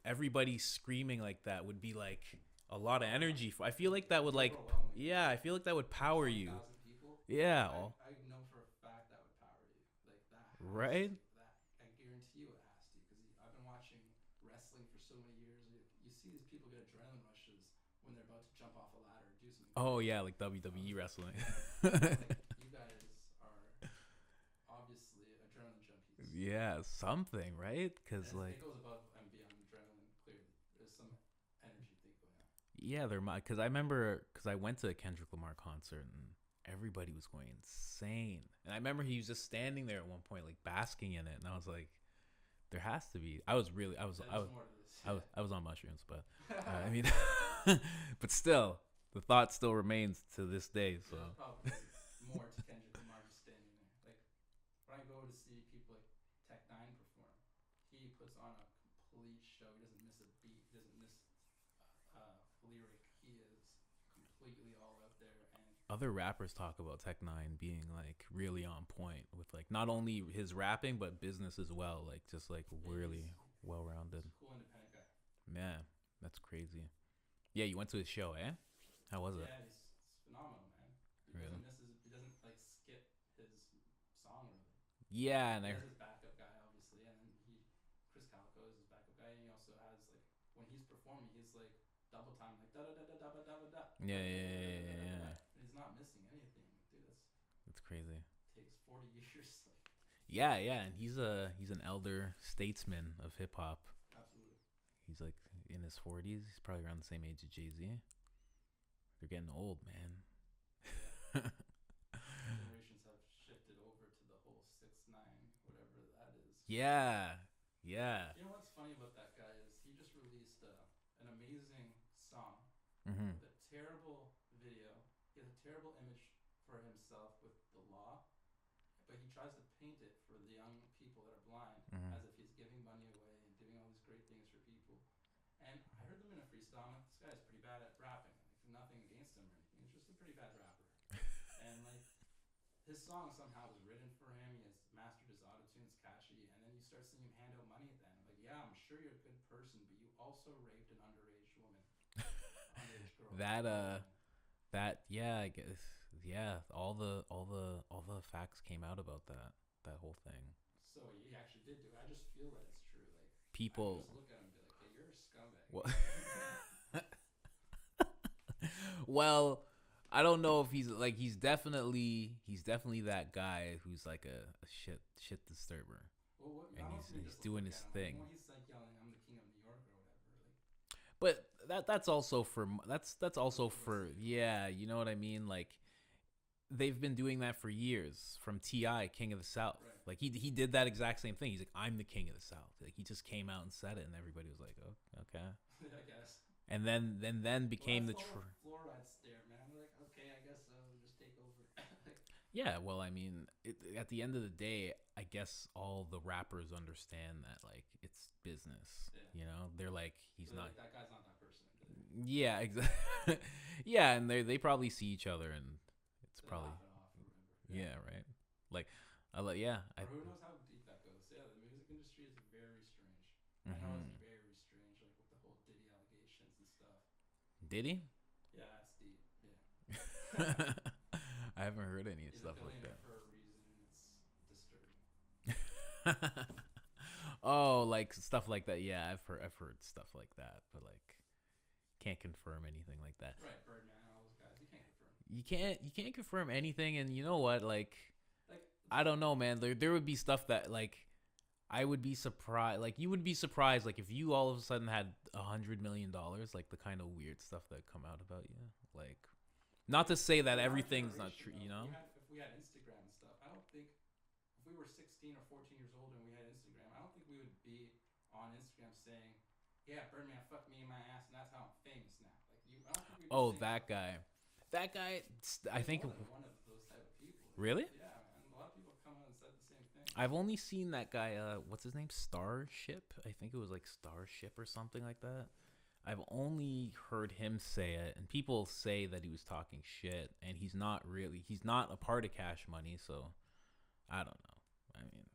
everybody screaming like that would be like a lot of energy. I feel like that would like, Overwhelming. yeah, I feel like that would power you. 1,000 people. Yeah, I know for a fact that would power you. Like that has right? to. That I guarantee you it has to. Because I've been watching wrestling for so many years. You see these people get adrenaline rushes when they're about to jump off a ladder or do something. Oh yeah, like WWE wrestling. Like, you guys are obviously adrenaline junkies. Yeah, something, right? Because And like, it goes above and beyond adrenaline. Clearly, there's some energy thing going on. yeah, there might. Because I remember, because I went to a Kendrick Lamar concert and everybody was going insane. And I remember he was just standing there at one point, like basking in it, and I was like, there has to be. I was There's more to this. I was on mushrooms, but I mean, but still, the thought still remains to this day. So There's probably more to Kendrick Lamar just standing there. Like when I go to see people like Tech Nine perform, he puts on a complete show. He doesn't miss a beat. He doesn't miss a lyric. He is completely all out there. And other rappers talk about Tech Nine being like really on point with like not only his rapping but business as well. Like just like really well rounded. he's a cool independent guy. Yeah, that's crazy. Yeah, you went to his show, eh? How was it? Yeah, it's phenomenal, man. Really? He doesn't like skip his song really. Yeah, and He I has his backup guy obviously, and then Chris Calico is his backup guy, and he also has like when he's performing, he's like double time, like da da da da da da da da. yeah. And he's not missing anything, dude. That's crazy. Takes 40 years. Like, Yeah, and he's an elder statesman of hip hop. absolutely. He's like in his 40s. He's probably around the same age as Jay-Z. They're getting old, man. Yeah. Generations have shifted over to the whole 6ix9ine, whatever that is. Yeah. You know what's funny about that guy is he just released an amazing song Mm-hmm. with a terrible video. He has a terrible image for himself with the law, but he tries to paint it for the young people that are blind as if he's giving money away and doing all these great things for people. And I heard them in a freestyle. I'm like, this guy's pretty bad at rapping. Like, nothing against him or anything. He's just a pretty bad rapper. And like, his song somehow was written for him. He has mastered his auto-tune. It's catchy. And then you start seeing him hand out money at the end. Like, yeah, I'm sure you're a good person, but you also raped an underage woman, underage girl. I guess all the facts came out about that whole thing. So he actually did do it. I just feel that it's true. Like People I just look at him and be like, hey, you're a scumbag. Well, well, I don't know if he's definitely that guy who's like a shit disturber. Well, what, And not he's only just doing look his at him, thing. When he's like yelling, "I'm the king of New York" or whatever. Like, But that's also for yeah, you know what I mean? Like they've been doing that for years from T.I., King of the South. Right. Like he did that exact same thing. He's like, I'm the king of the South. Like he just came out and said it, and everybody was like, oh, okay. I guess. And then became well, the fluoride stare, man. They're like, okay, I guess I'll just take over. Like, yeah. Well, I mean, at the end of the day, I guess all the rappers understand that like it's business. Yeah. You know, they're like he's so not. like, that guy's not that person. Yeah, exactly. Yeah, and they probably see each other, and it's They probably laugh it off or whatever. yeah, right. Like Or who knows how deep that goes? Yeah, the music industry is very strange. I know it's very strange, like with the whole Diddy allegations and stuff. Diddy? Yeah, it's deep. Yeah. I haven't heard any He's stuff a like billionaire that. for a reason, and it's disturbing. Oh, like stuff like that. Yeah, I've heard stuff like that, but like can't confirm anything like that. Right, Birdman, all those guys. You can't confirm. You can't confirm anything, and you know what? Like Like, I don't know, man. There would be stuff that like I would be surprised. Like you would be surprised, like if you all of a sudden had $100 million, like the kind of weird stuff that come out about you. Like Not to say that in our everything's not generation, true, though, you know? if we had Instagram and stuff, I don't think if we were 16 or 14 years old and we had Instagram, I don't think we would be on Instagram saying, "Yeah, Birdman fucked me in my ass, and that's how I'm famous now." Like you, I don't think we'd be Oh, saying that stuff like guy. that. That guy, I There's think. more than one of those type of people. Really? Yeah, man. A lot of people have come out and said the same thing. I've only seen that guy, what's his name? Starship? I think it was like Starship or something like that. I've only heard him say it, and people say that he was talking shit, and he's not a part of Cash Money, so I don't know. I mean,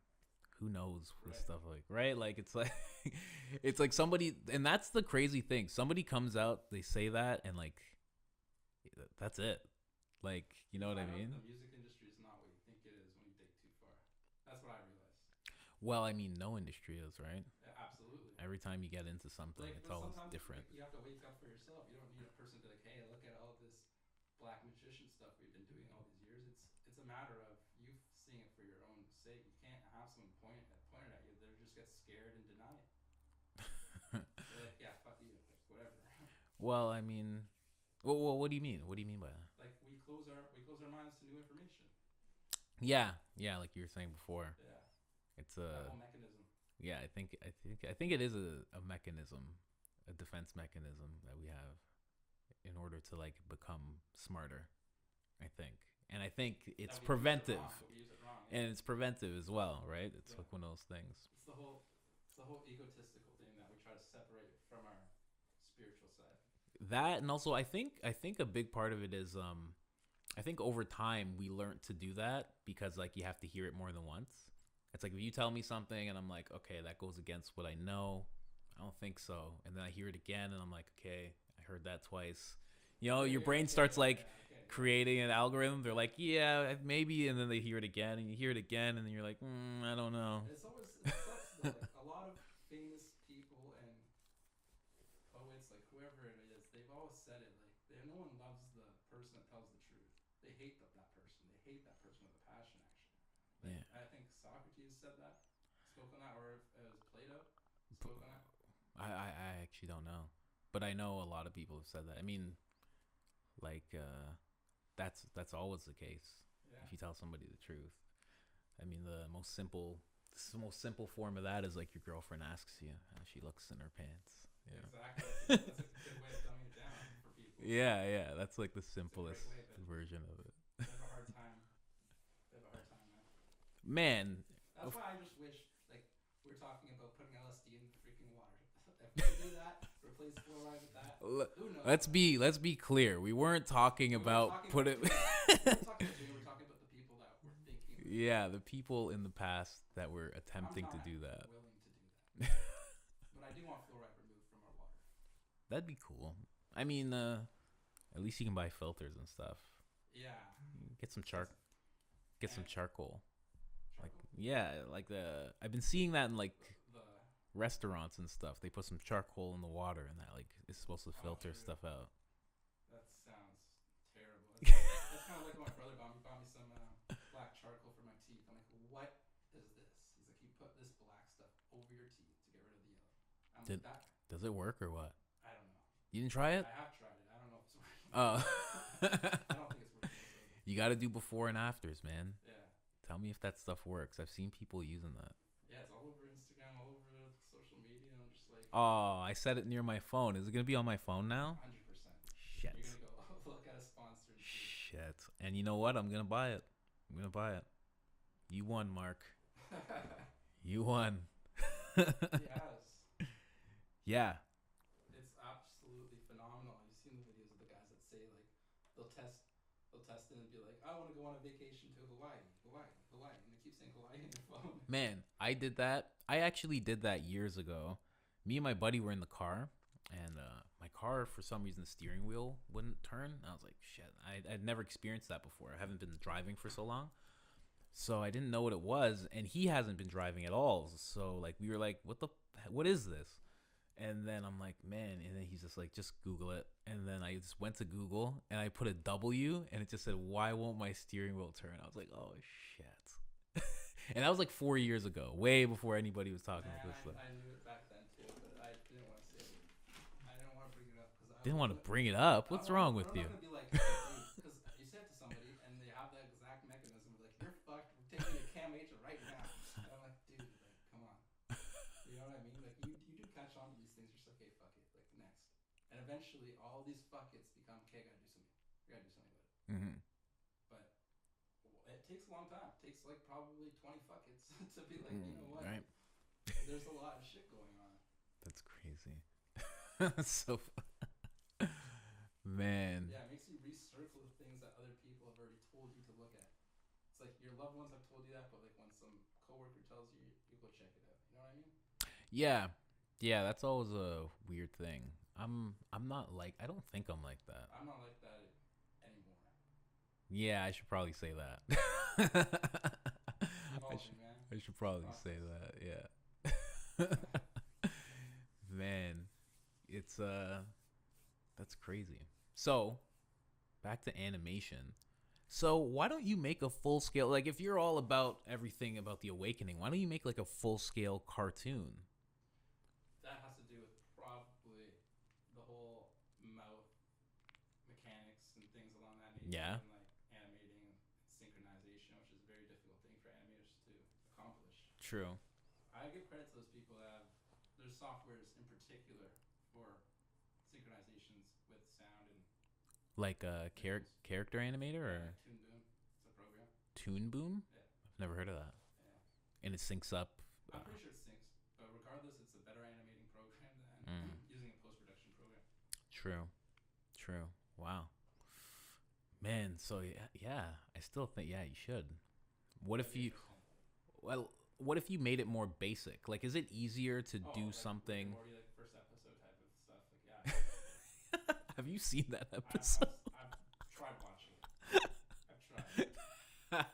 who knows with Right. stuff like, right? Like, it's like, it's like somebody, and that's the crazy thing. Somebody comes out, they say that, and like, that's it. Like, you know what I Find out mean? the music industry is not what you think it is when you dig too far. That's what I realized. Well, I mean, no industry is, right? Yeah, absolutely. Every time you get into something, Like, it's but always sometimes different. you have to wake up for yourself. You don't need a person to be like, "Hey, look at all this black magician stuff we've been doing all these years." It's a matter of you seeing it for your own sake. You can't have someone pointed at you. They just get scared and deny it. They're like, "Yeah, fuck you, like, whatever." Well, I mean, well, what do you mean? What do you mean by that? Like we close our minds to new information. Yeah, like you were saying before. Yeah, It's that a whole mechanism. yeah. I think it is a mechanism, a defense mechanism that we have in order to like become smarter. I think, and I think it's That we use it preventive, wrong, but we use it wrong. Yeah. and it's preventive as well, right? It's Yeah. like one of those things. It's the whole egotistical thing that we try to separate from our spiritual side. That, and also I think a big part of it is I think over time we learned to do that because like you have to hear it more than once. It's like if you tell me something and I'm like, okay, that goes against what I know. I don't think so. And then I hear it again and I'm like, okay, I heard that twice. You know, your brain starts like creating an algorithm. They're like, yeah, maybe, and then they hear it again and you hear it again and then you're like, I don't know. It sucks though. Like a lot of famous people and poets, like whoever it is, they've always said it. Like no one loves the person that tells the truth. They hate that person. They hate that person with a passion. Actually, like, Yeah. I think Socrates said that, spoke on that, or if it was Plato spoke on that. I actually don't know, but I know a lot of people have said that. I mean, like that's always the case. Yeah. If you tell somebody the truth, I mean, the most simple form of that is like your girlfriend asks you how she looks in her pants. Yeah. Exactly. That's a good way of dumbing it down for people. Yeah, that's like the It's a simplest great way, but version of it. they have a hard time. They have a hard time, man. Man, That's why I just wish, like, we're talking about putting LSD in freaking water. If we could do that, replace fluoride with that, who knows? let's be clear. We weren't talking about We're talking about the people that were thinking. Yeah, the people in the past that were attempting to do that. Willing to do that. But I do want fluoride removed from our water. That'd be cool. I mean, at least you can buy filters and stuff. Yeah. Get some some charcoal. Like Charcoal? yeah, like I've been seeing that in like The restaurants and stuff. They put some charcoal in the water and that like is supposed to filter true. stuff out. That sounds terrible. That's kind of like what my brother bought me some black charcoal for my teeth. I'm like, what is this? He's like, you put this black stuff over your teeth to get rid of the yellow. I'm like, that. Does it work or what? I don't know. You didn't try it? I have tried it. I don't know if it's working. Oh. I don't think it's working. You got to do before and afters, man. Yeah. Tell me if that stuff works. I've seen people using that. Yeah, it's all over Instagram, all over social media. I'm just like, Oh, I set it near my phone. Is it going to be on my phone now? 100%. Shit. You're gonna go look at a sponsor. And see. Shit. And you know what? I'm going to buy it. You won, Mark. You won. Yes. Yeah. It's absolutely phenomenal. You've seen the videos of the guys that say like they'll test it and be like, I want to go on a vacation to Hawaii, and they keep saying Hawaii in their phone. Man, I did that. I actually did that years ago. Me and my buddy were in the car, and my car, for some reason, the steering wheel wouldn't turn. I was like, shit, I'd never experienced that before. I haven't been driving for so long. So I didn't know what it was, and he hasn't been driving at all. So like we were like, what is this? And then I'm like, man, and then he's just like, just Google it. And then I just went to Google and I put a W and it just said, why won't my steering wheel turn? I was like, oh shit. And that was like 4 years ago, way before anybody was talking about this stuff. I knew it back then too, but I didn't want to say it. I didn't want to bring it up because Didn't want to bring it up. What's wrong with you? I'm not gonna be like, because latch onto these things. You're just like, okay, fuck it, like next. And eventually, all these fuck it's become, okay, I gotta do something. I gotta do something about it. Mm-hmm. But it takes a long time. It takes like probably 20 fuck it's to be like, you know what? Right. There's a lot of shit going on. That's crazy. So, man. Yeah, it makes you recircle the things that other people have already told you to look at. It's like your loved ones have told you that, but like when some coworker tells you, you go check it out. You know what I mean? Yeah. Yeah, that's always a weird thing. I'm not like, I don't think I'm like that. I'm not like that anymore. Yeah, I should probably say that. Evolving, man. I should probably say that. Yeah. Man, it's that's crazy. So, back to animation. So, why don't you make a full scale, like if you're all about everything about the awakening, why don't you make like a full scale cartoon? That has to do with probably the whole mouth mechanics and things along that nature. Yeah. And like animating and synchronization, which is a very difficult thing for animators to accomplish. True. I give credit to those people that have, there's softwares in particular for synchronizations with sound and Like a character animator or Toon Boom. It's a program. Toon Boom? Yeah. I've never heard of that. Yeah. And it syncs up. I'm pretty sure it syncs, but regardless, it's a better animating program than using a post-production program. True. True. Wow. Man, so yeah, I still think you should. What if you what if you made it more basic? Like is it easier to do like something? Morty, like first episode type of stuff. Like yeah. Have you seen that episode? I've tried watching it. I've tried. My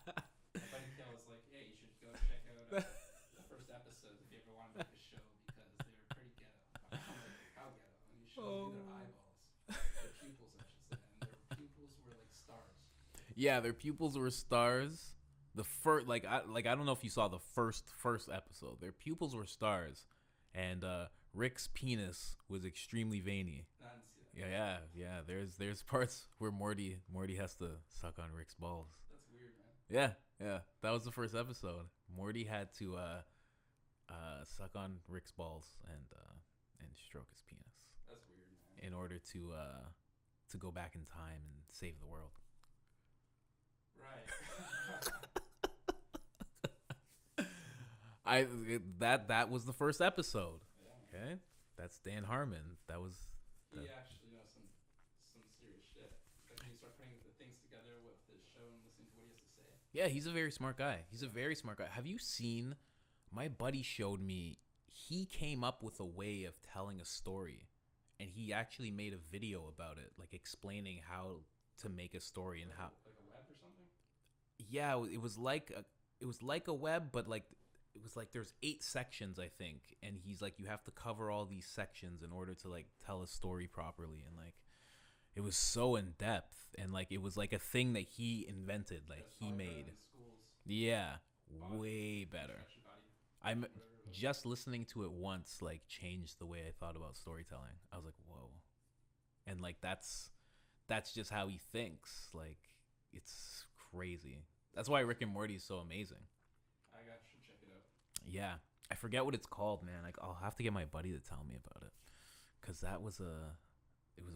buddy Kel was like, "Hey, you should go check out the first episodes if you ever want to make a show because they're pretty ghetto." I'm like, "How ghetto?" And he shows me their eyeballs, their pupils, I should say, and their pupils were like stars. Yeah, their pupils were stars. The first, I don't know if you saw the first episode. Their pupils were stars, and Rick's penis was extremely veiny. I didn't see that. Yeah. There's parts where Morty has to suck on Rick's balls. That's weird, man. Yeah. That was the first episode. Morty had to suck on Rick's balls and stroke his penis. That's weird, man. In order to go back in time and save the world. Right. That was the first episode. Yeah. Okay, that's Dan Harmon. That was. He actually knows some serious shit. Like when you start putting the things together with his show and listening to what he has to say. Yeah, he's a very smart guy. Have you seen? My buddy showed me. He came up with a way of telling a story, and he actually made a video about it, like explaining how to make a story and how. Like a web or something. Yeah, it was like a web, but like. It was like there's 8 sections, I think, and he's like, you have to cover all these sections in order to like tell a story properly, and like it was so in depth, and like it was like a thing that he invented, like he made. Yeah, way better. I'm just listening to it once, like changed the way I thought about storytelling. I was like, whoa, and like that's just how he thinks. Like it's crazy. That's why Rick and Morty is so amazing. Should check it out. Yeah, I forget what it's called, man. Like I'll have to get my buddy to tell me about it, cause it was a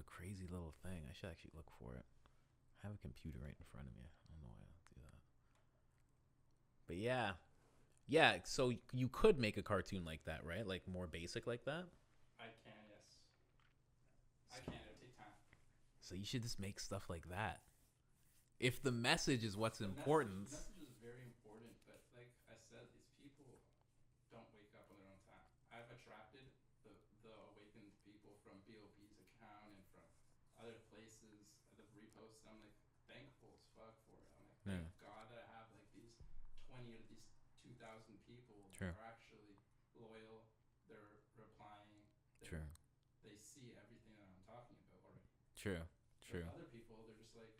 crazy little thing. I should actually look for it. I have a computer right in front of me. I don't know why I don't do that. But yeah. So you could make a cartoon like that, right? Like more basic like that. I can, yes. I can. It'll take time. So you should just make stuff like that. If the message is what's important. The message is very important, but like I said, these people don't wake up on their own time. I've attracted the awakened people from BOB's account and from other places, the reposts. I'm like thankful as fuck for it. I'm like, thank God that I have like these 20 or these 2,000 people that are actually loyal. They're replying. They see everything that I'm talking about already. True. But other people, they're just like,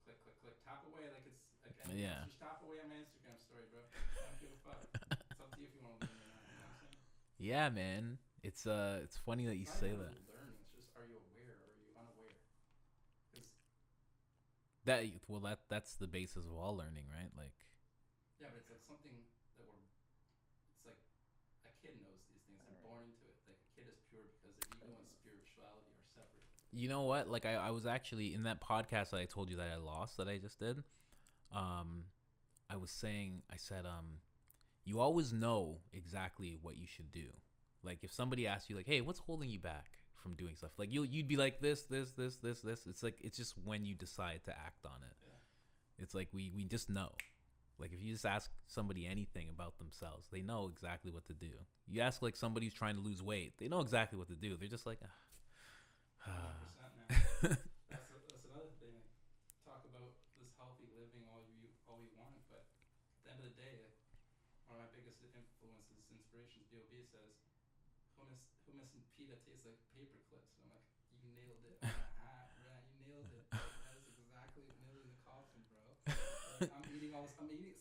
click, click, click, tap away like it's like just tap away on my Instagram story, bro. I don't give a fuck. It's up to you if you want to learn or not. You know what I'm saying? Yeah, man. It's funny that you say that. Learning. It's just, are you aware or are you unaware? That's the basis of all learning, right? Like. Yeah, but it's like something that it's like a kid knows these things. They're born into it. Like a pure because their ego and spirituality are separate. You know what? Like I was actually in that podcast that I told you that I lost that I just did. Um, I was saying, I said, you always know exactly what you should do. Like if somebody asks you, like, "Hey, what's holding you back from doing stuff?" Like you'd be like this. It's like it's just when you decide to act on it. Yeah. It's like we just know. Like if you just ask somebody anything about themselves, they know exactly what to do. You ask like somebody who's trying to lose weight, they know exactly what to do. They're just like, 100%, man. That's another thing. Like, talk about this healthy living all we want, but at the end of the day, like, one of my biggest influences, inspirations, B.O.B. says, hummus and pita taste like paper clips. And I'm like, you nailed it on the hat, man. You nailed it. Like, that is exactly nailed in the coffin, bro. Like,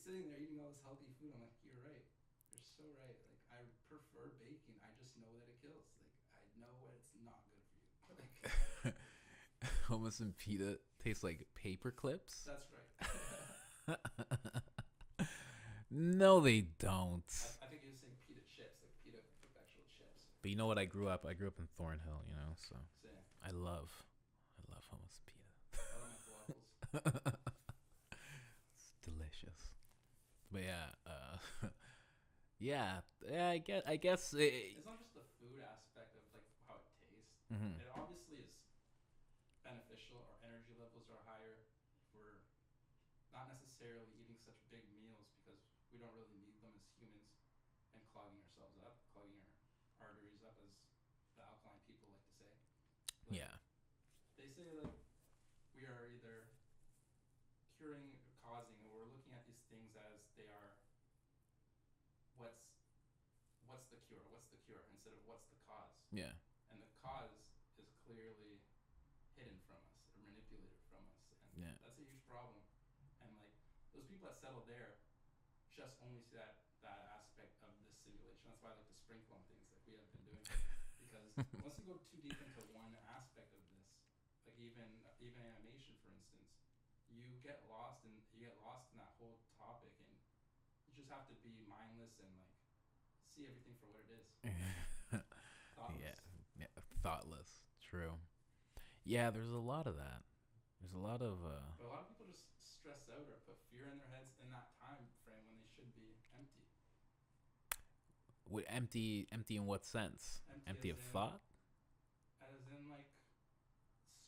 sitting there eating all this healthy food. I'm like, you're right. You're so right. Like, I prefer bacon. I just know that it kills. Like, I know it's not good for you. Like, hummus and pita taste like paper clips. that's right. No, they don't. I think he was saying pita chips, like pita, like actual chips. But you know what? I grew up in Thornhill, you know, so So yeah, I love hummus and pita. I love my falafels. It's delicious. But yeah, yeah. I guess. It's not just the food aspect of like how it tastes. Mhm. It obviously is beneficial. Our energy levels are higher. We're not necessarily eating such big meals because we don't really need them as humans, and clogging ourselves up, clogging our arteries up, as the alkaline people like to say. Like, Yeah. they say like we are either curing or causing, and we're looking at these things as they are what's the cure? What's the cure? Instead of what's the cause? Yeah. And the cause is clearly hidden from us or manipulated from us, and Yeah. that's a huge problem. And like those people that settle there just only see that aspect of this simulation. That's why I like to sprinkle on things like we have been doing, because once you go too deep into one aspect of this, like even animation, for instance, you get lost in that whole topic, and you just have to be mindless and like see everything for what it is. Thoughtless. Yeah. Thoughtless. True. Yeah, there's a lot of that. There's a lot of But a lot of people just stress out or put fear in their heads in that time frame when they should be empty. empty in what sense? Empty of thought? As in like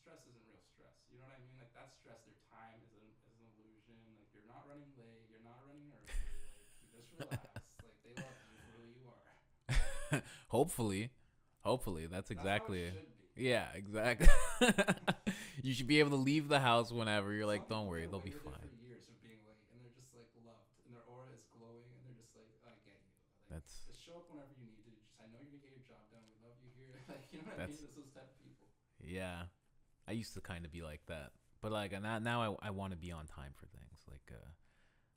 stress isn't real stress. You know what I mean? Like that stress, their time is an illusion. Like you're not running late, you're not running early. Like you just relax. Like they love you for who you are. Hopefully that's exactly That's how it should be. yeah, exactly. You should be able to leave the house whenever. You're like, don't worry, they'll be fine. For years of being late, and they're just like loved, and their aura is glowing, and they're just like, I get you. Like, That's just show up whenever you need to. Just I know you're gonna get your job done. We love you here. Like you know what I mean? It's those type of people. yeah. I used to kind of be like that, but like now I want to be on time for things. Like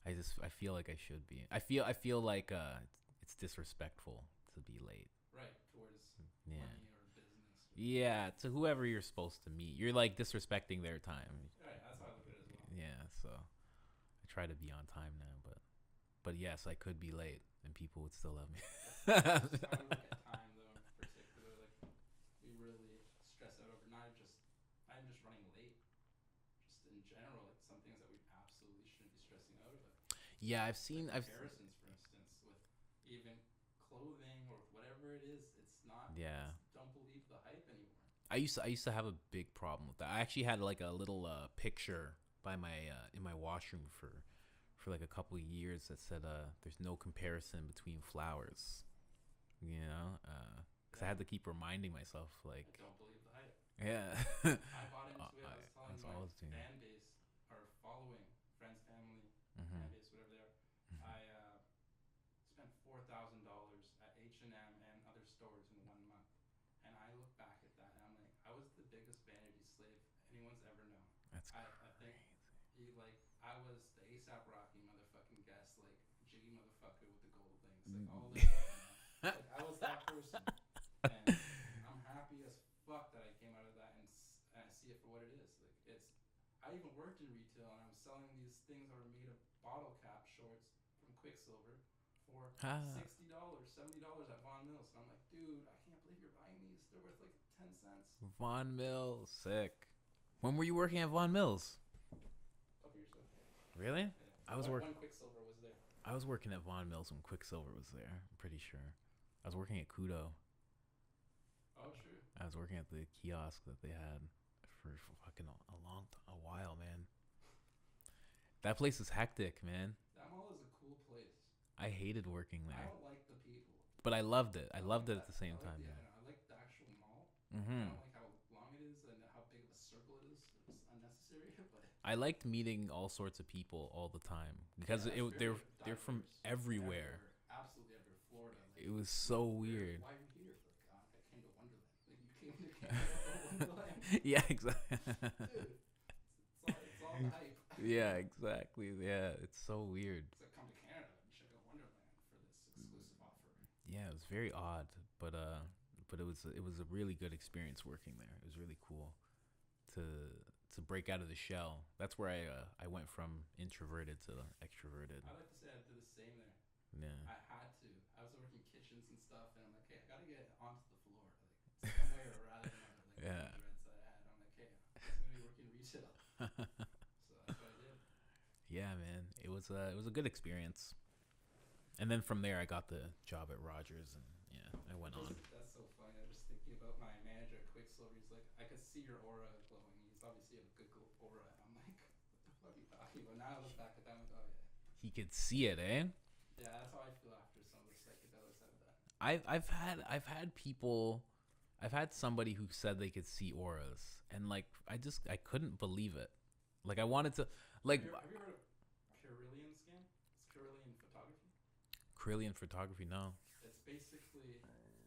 I feel like I should be. I feel like it's disrespectful to be late. Right towards Yeah. money or business. Yeah, to whoever you're supposed to meet. You're like disrespecting their time. Right, that's how I look at it as well. Yeah, so I try to be on time now, but yes, I could be late and people would still love me. That's just how we look at time, though, in particular. Like, we really stress out over not just running late, just in general. Like some things that we absolutely shouldn't be stressing out about. Yeah, I've seen Comparisons, for instance, with even clothing or whatever it is. It's not. Yeah. Don't believe the hype anymore. I used to have a big problem with that. I actually had like a little picture by my in my washroom for like a couple of years that said there's no comparison between flowers. You know, because I had to keep reminding myself like Don't believe the hype. yeah. I bought into it. I was telling that's all I my was doing. fan base or following friends, family, Mhm. fan base, whatever they are. I spent $4,000 at H&M and other stores in 1 month, and I look back at that and I'm like, I was the biggest vanity slave anyone's ever known. That's I think I was the ASAP Rocky motherfucking guest, like Jiggy motherfucker with the gold links, like all this stuff, man. Like I was that person, and I'm happy as fuck that I came out of that and I see it for what it is. Like I even worked in retail and I was selling these things that were made of bottle cap shorts from Quicksilver for $60, $70 at Von Mills. And I'm like, dude, I can't believe you're buying these. They're worth like 10 cents. Von Mills, sick. When were you working at Von Mills? A couple years ago. Really? Yeah. I was When Quicksilver was there. I was working at Von Mills when Quicksilver was there. I'm pretty sure. I was working at Kudo. Oh, true. I was working at the kiosk that they had for fucking a while, man. That place is hectic, man. That mall is a cool place. I hated working I there, don't like the people. but I loved it. I loved it like at the same I like, time. Yeah, Man. no, I like the actual mall. Mm-hmm. I don't like how long it is and how big of a circle it is. It's unnecessary, but I liked meeting all sorts of people all the time because they're from everywhere. Absolutely everywhere. Florida. Like, It was so weird. Why are you here? Like, I came to Wonderland. Like, you came to Canada or Wonderland. Yeah, exactly. Dude, it's all the hype. Yeah, exactly. Yeah, it's so weird. It's like, come to Canada and check out Wonderland for this exclusive offer. Yeah, it was very odd, but it was a really good experience working there. It was really cool to break out of the shell. That's where I went from introverted to extroverted. I like to say I did the same there. Yeah. I had to. I was working kitchens and stuff, and I'm like, hey, I gotta get onto the floor, like some way or rather than other. Like Yeah. the dreads that I had. I'm like, hey, I'm gonna be working retail. So that's what I did. Yeah, man. It was a good experience. And then from there, I got the job at Rogers, and yeah, I went on. That's so funny. I was just thinking about my manager at Quicksilver. He's like, I could see your aura glowing. He's obviously have a good aura. I'm like, what the fuck are you talking about? Now I look back at that, I'm like, oh yeah. He could see it, eh? Yeah, that's how I feel after some of the psychedelics I've done. I've had people, I've had somebody who said they could see auras, and like I couldn't believe it. Like I wanted to, like. Have you heard of Carillion scan? It's Carillion photography. Carillion photography, no. It's basically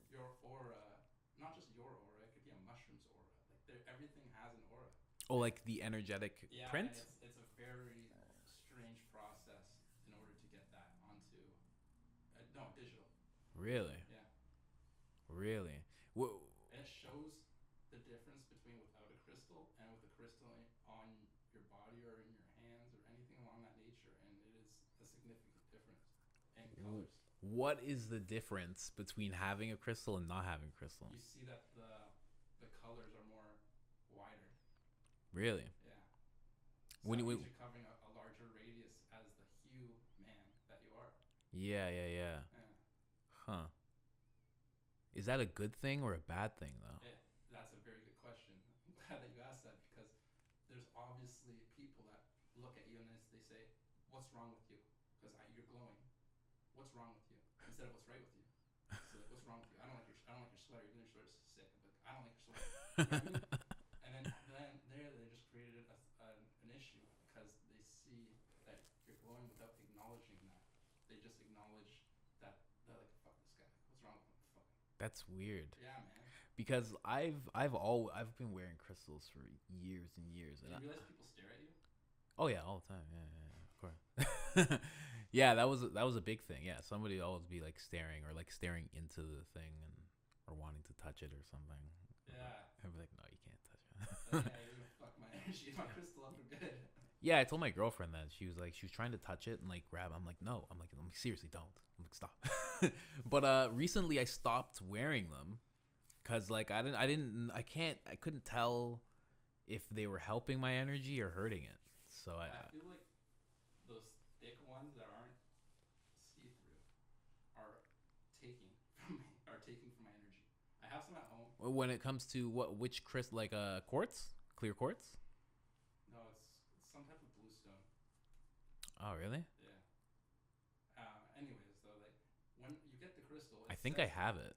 your aura, not just your aura. It could be a mushroom's aura. Like everything has an aura. Oh, like the energetic print? And it's a very strange process in order to get that onto digital. Really? Yeah. Really? Whoa. And it shows the difference between without a crystal and with a crystal on your body or in your hands or anything along that nature, and it is a significant difference in colors. What is the difference between having a crystal and not having a crystal? You see that the colors are more wider. Really? Yeah. So When that you means you're covering a larger radius as the hue man that you are. Yeah. Yeah. Huh. Is that a good thing or a bad thing though? That's a very good question. I'm glad that you asked that because there's obviously people that look at you and they say, "What's wrong with you?" Because you're glowing. What's wrong with you? Instead of what's right with you. So like, what's wrong with you? I don't like your sweater. Even your sweater's sick. I'm like, I don't like your sweater. You know what I mean? And then they just created an issue because they see that you're glowing without acknowledging that. They just acknowledge that they're like, fuck this guy. What's wrong with him? Fuck him. That's weird. Yeah, man. Because I've been wearing crystals for years and years. Do you realize people stare at you? Oh yeah, all the time. Yeah, of course. Yeah, that was a big thing. Yeah, somebody would always be like staring or like staring into the thing or wanting to touch it or something. Yeah. I'd be like, no, you can't touch it. Like, yeah, you're gonna fuck my energy, my crystal up for good. Yeah, I told my girlfriend that. She was trying to touch it and like grab. I'm like, no. I'm like, seriously, don't. I'm like, stop. But recently I stopped wearing them because like I couldn't tell if they were helping my energy or hurting it. So I feel like those thick ones that aren't see-through are taking from my energy. I have some at home. when it comes to which crystal, like quartz, clear quartz. No, it's some type of bluestone. Oh really? Yeah. Anyways, though, like when you get the crystal, I think I have it.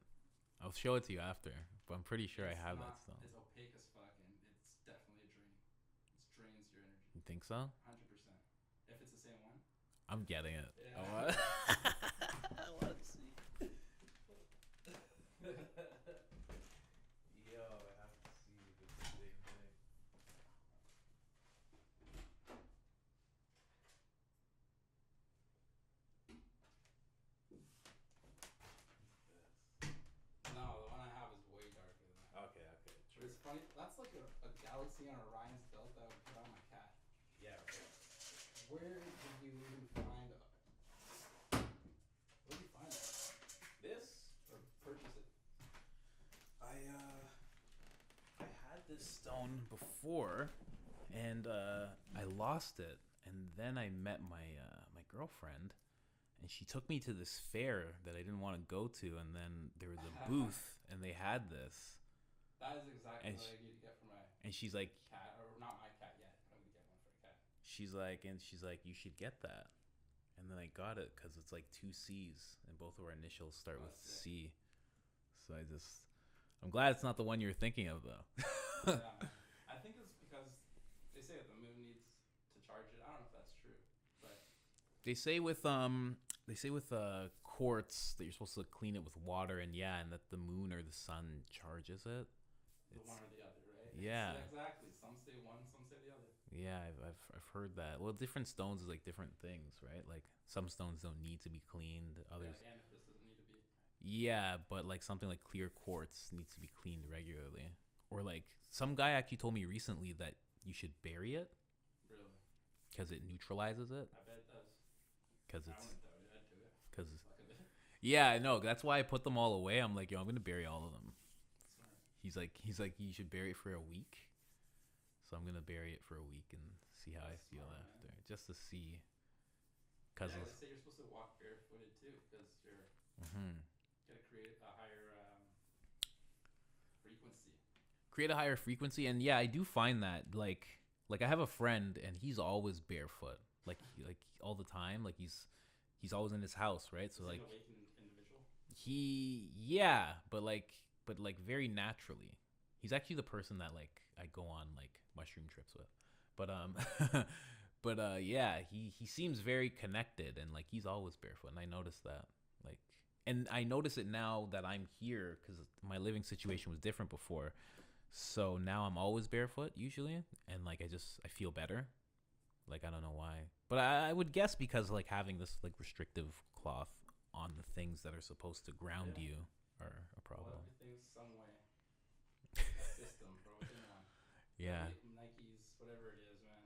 I'll show it to you after, but I'm pretty sure I have that still. It's opaque as fuck, and it's definitely a drain. It drains your energy. You think so? 100%. If it's the same one. I'm getting it. Yeah. Let's see. Yo, I have to see if it's the same thing. No, the one I have is way darker than that. Okay, But it's funny. That's like a galaxy on Orion's belt that I would put on my cat. Yeah, right. Where did you even find it? Where did you find it? This? Or purchase it? phone before, and I lost it. And then I met my girlfriend, and she took me to this fair that I didn't want to go to. And then there was a booth, and they had this. That is exactly And what I need to get for my and she's like, cat, or not my cat yet, but I'm gonna get one for a cat. she's like, you should get that. And then I got it because it's like two C's, and both of our initials start with C. So I'm glad it's not the one you're thinking of, though. Yeah, man. I think it's because they say that the moon needs to charge it. I don't know if that's true, but They say with quartz that you're supposed to clean it with water, and that the moon or the sun charges it. the one or the other, right? Yeah. Exactly. Some say one, some say the other. Yeah, I've heard that. Well, different stones is like different things, right? Like some stones don't need to be cleaned, others. Yeah, amethyst doesn't need to be. Yeah, but like something like clear quartz needs to be cleaned regularly. Or like some guy actually told me recently that you should bury it Really? because it neutralizes it. I bet it does. Because I it's wouldn't doubt it. I'd do it. because Fuck it. yeah, I know. That's why I put them all away. I'm like, yo, I'm gonna bury all of them. Smart. He's like, you should bury it for a week. So I'm gonna bury it for a week and see how That's I feel smart, after, man. just to see. Cause Yeah, they it's- say you're supposed to walk barefooted too, because you're Mhm. gonna create a higher frequency. Create a higher frequency, and yeah, I do find that like I have a friend and he's always barefoot, like all the time, like he's always in his house, right? So Is he like an awakened individual? but like very naturally. He's actually the person that like I go on like mushroom trips with, but yeah, he seems very connected, and like he's always barefoot, and I noticed that, like, and I notice it now that I'm here because my living situation was different before. So now I'm always barefoot usually, and like I feel better. Like I don't know why, but I would guess because like having this like restrictive cloth on the things that are supposed to ground Yeah. you are a problem. Well, everything's some way. A system, bro, within one. Yeah, Nikes, whatever it is, man.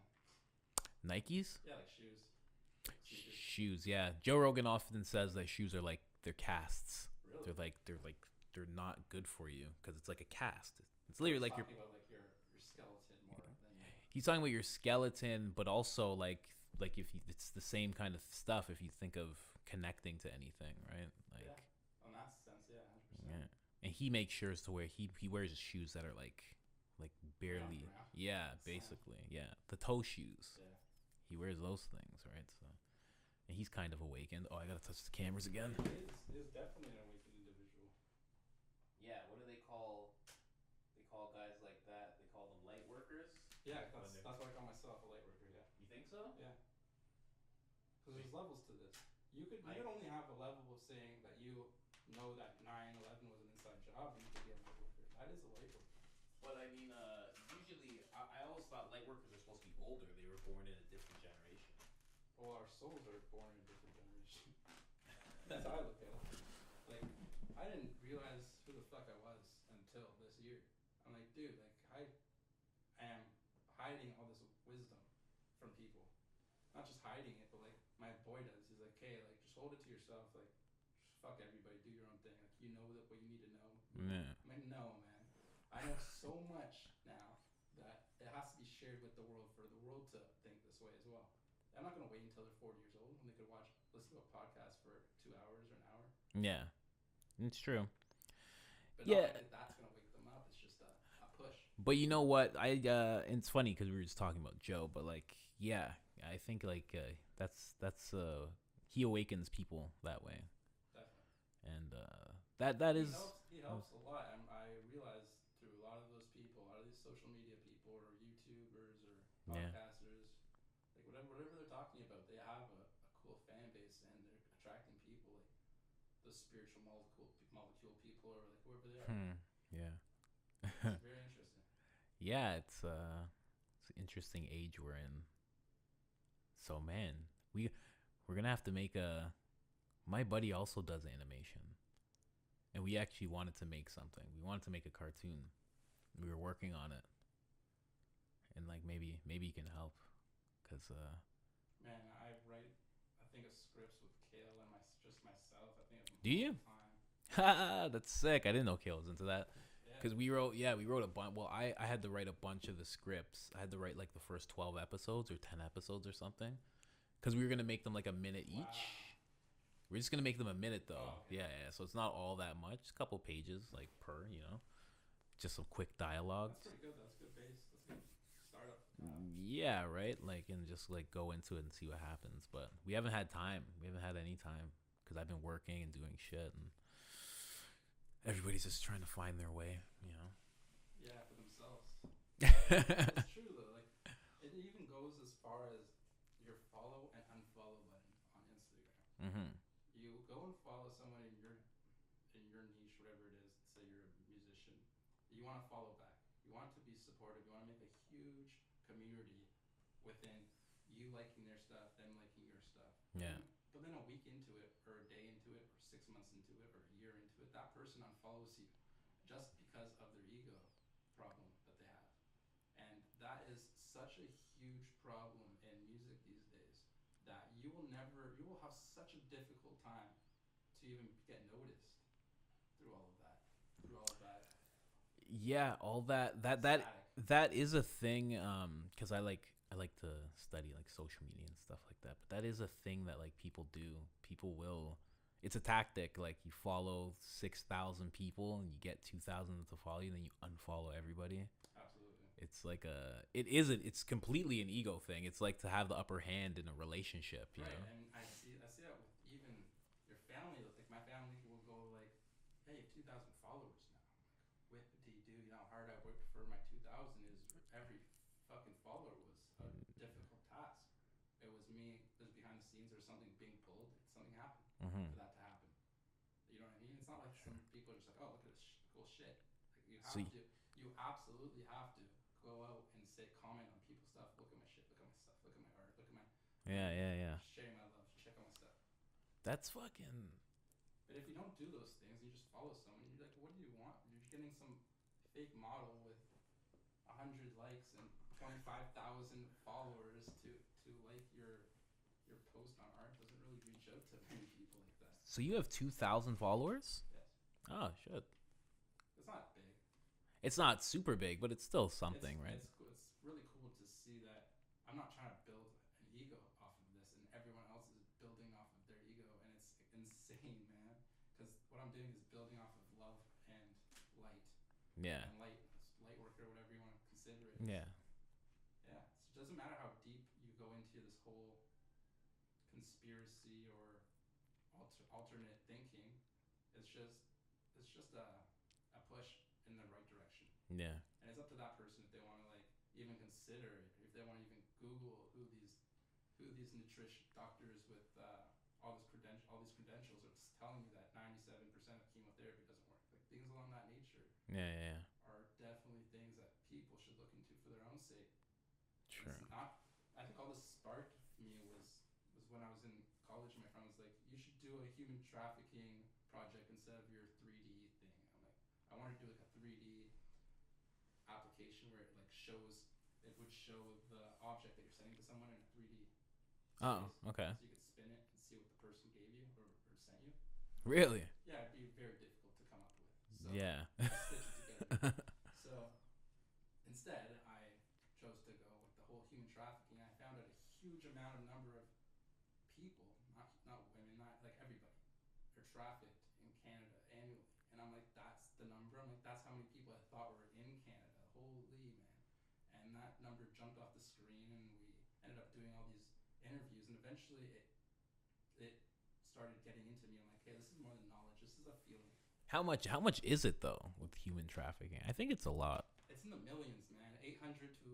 Nikes, Yeah, like shoes. Sneakers. shoes. Yeah, Joe Rogan often says that shoes are like they're casts. Really? They're not good for you because it's like a cast. It's literally like He's your. talking about like your skeleton more than He's talking about your skeleton, but also like if you, it's the same kind of stuff if you think of connecting to anything, right? Like yeah. In that sense, yeah, 100%. yeah. And he makes sure to wear he wears shoes that are like barely Round. yeah, basically. Yeah. The toe shoes. Yeah. He wears those things, right? So and he's kind of awakened. Oh, I gotta touch the cameras again. He is definitely an awakened individual. Yeah, what do they call guys like that? They call them light workers? Yeah, that's what I call myself, a light worker, yeah. You think so? Yeah. Because there's levels to this. You could only have a level of saying that you know that 9/11 was an inside job, and you could be a light worker. That is a light worker. But I mean, usually, I always thought light workers are supposed to be older. They were born in a different generation. Well, our souls are born in a different generation. That's how I look at it. Like, I didn't realize who the fuck I was until this year. I'm like, dude, like, I am hiding all this wisdom from people. Not just hiding it, but like my boy does. He's like, hey, like, just hold it to yourself. Like, just fuck everybody, do your own thing. Like, you know what you need to know. Yeah. I'm like, no, man. I know so much now that it has to be shared with the world for the world to think this way as well. I'm not gonna wait until they're 40 years old when they could listen to a podcast for 2 hours or an hour. Yeah, it's true. But Yeah. not like that's gonna wake them up. It's just a push. But you know what? It's funny because we were just talking about Joe, but like, yeah, I think like that's he awakens people that way, Definitely. and that is He helps a lot. I realize through a lot of those people, a lot of these social media people or YouTubers or Yeah. podcasters, like whatever they're talking about, they have a cool fan base and they're attracting people like the spiritual molecule people or like whoever they are. yeah. It's very interesting. Yeah, it's an interesting age we're in. So man, we're gonna have to make a. My buddy also does animation, and we actually wanted to make something. We wanted to make a cartoon. We were working on it, and like maybe you can help, cause Man, I write I think of scripts with Kale and just myself. I think of them Do all you? the time. that's sick. I didn't know Kale was into that. Yeah, Because we wrote a bunch. Well, I had to write a bunch of the scripts. I had to write like the first 12 episodes or 10 episodes or something. Because we were gonna make them like a minute each. Wow. We're just gonna make them a minute though. Oh, okay. Yeah. So it's not all that much. Just a couple pages like per. Just some quick dialogue. That's pretty good. That's good base. That's good startup. Yeah, right. Like and just like go into it and see what happens. But we haven't had time. We haven't had any time because I've been working and doing shit and everybody's just trying to find their way. Yeah, for themselves. It's true though. Like it even goes as far as your follow and unfollow button on Instagram. Mm-hmm. You go and follow someone in your niche, whatever it is. Say you're a musician. You want to follow back. You want to be supportive. You want to make a huge community within you liking their stuff, them liking your stuff. Yeah. But then a week into it, or a day into it, or 6 months into it, or a year into it, that person unfollows you just because of their ego problem that they have. And that is such a huge problem in music these days that you will have such a difficult time to even get noticed through all of that. Through all of that Yeah, all that static. that is a thing. Because I like to study like social media and stuff like that. But that is a thing that like people do. People will. It's a tactic. Like you follow 6,000 people and you get 2,000 to follow you, then you unfollow everybody. Absolutely. It's like it's completely an ego thing. It's like to have the upper hand in a relationship, Right, and I see that with even your family. Like my family will go like, "Hey, you have 2,000 followers now." I'm like, "What do you do? You know how hard I worked for my 2,000 is every fucking follower was a difficult task. It was me. It was behind the scenes. There was something being pulled. Something happened Mm-hmm. for that to happen. You know what I mean? It's not like some people are just like, oh, look at this cool shit. Like So you absolutely have to go out and say, comment on people's stuff. Look at my shit. Look at my stuff. Look at my art. Look at my yeah. sharing my love. Check out my stuff. That's fucking. But if you don't do those things, you just follow someone. You're like, what do you want? You're getting some fake model with 100 likes and 25,000 followers to like your post on art doesn't really reach out to many people like that. So you have 2,000 followers? Yes. Oh shit. It's not big. It's not super big, but it's still something, right? It's really cool to see that I'm not trying to build an ego off of this, and everyone else is building off of their ego, and it's insane, man. Because what I'm doing is building off of love and light, Yeah. and light work or whatever you want to consider it. Yeah. Yeah. So it doesn't matter how deep you go into this whole conspiracy or alternate thinking. It's just a push in the right direction. Yeah. And it's up to that person if they want to like even consider it, if they want to even Google who these nutrition doctors with all these credentials are telling you that 97% of chemotherapy doesn't work. Like things along that nature Yeah. are definitely things that people should look into for their own sake. Sure. It's not. I think all this sparked me was when I was in college. My friend was like, "You should do a human trafficking project instead of your 3D thing." I'm like, I wanted to do like a 3D application where it would show the object that you're sending to someone in a 3D space. Oh, okay. So you could spin it and see what the person gave you or sent you. Really? Yeah, it'd be very difficult to come up with. So Yeah. stitch it together. So instead, I chose to go with the whole human trafficking. I found out a huge number of people, not women, not like everybody, are trafficked in Canada annually. And I'm like, that's the number. I'm like, that's how many people I thought were in Canada. Holy man. And that number jumped off the screen, and we ended up doing all these interviews, and eventually it started getting into me. I'm like, hey, this is more than knowledge. This is a feeling. How much is it though with human trafficking? I think it's a lot. It's in the millions, man. 800 to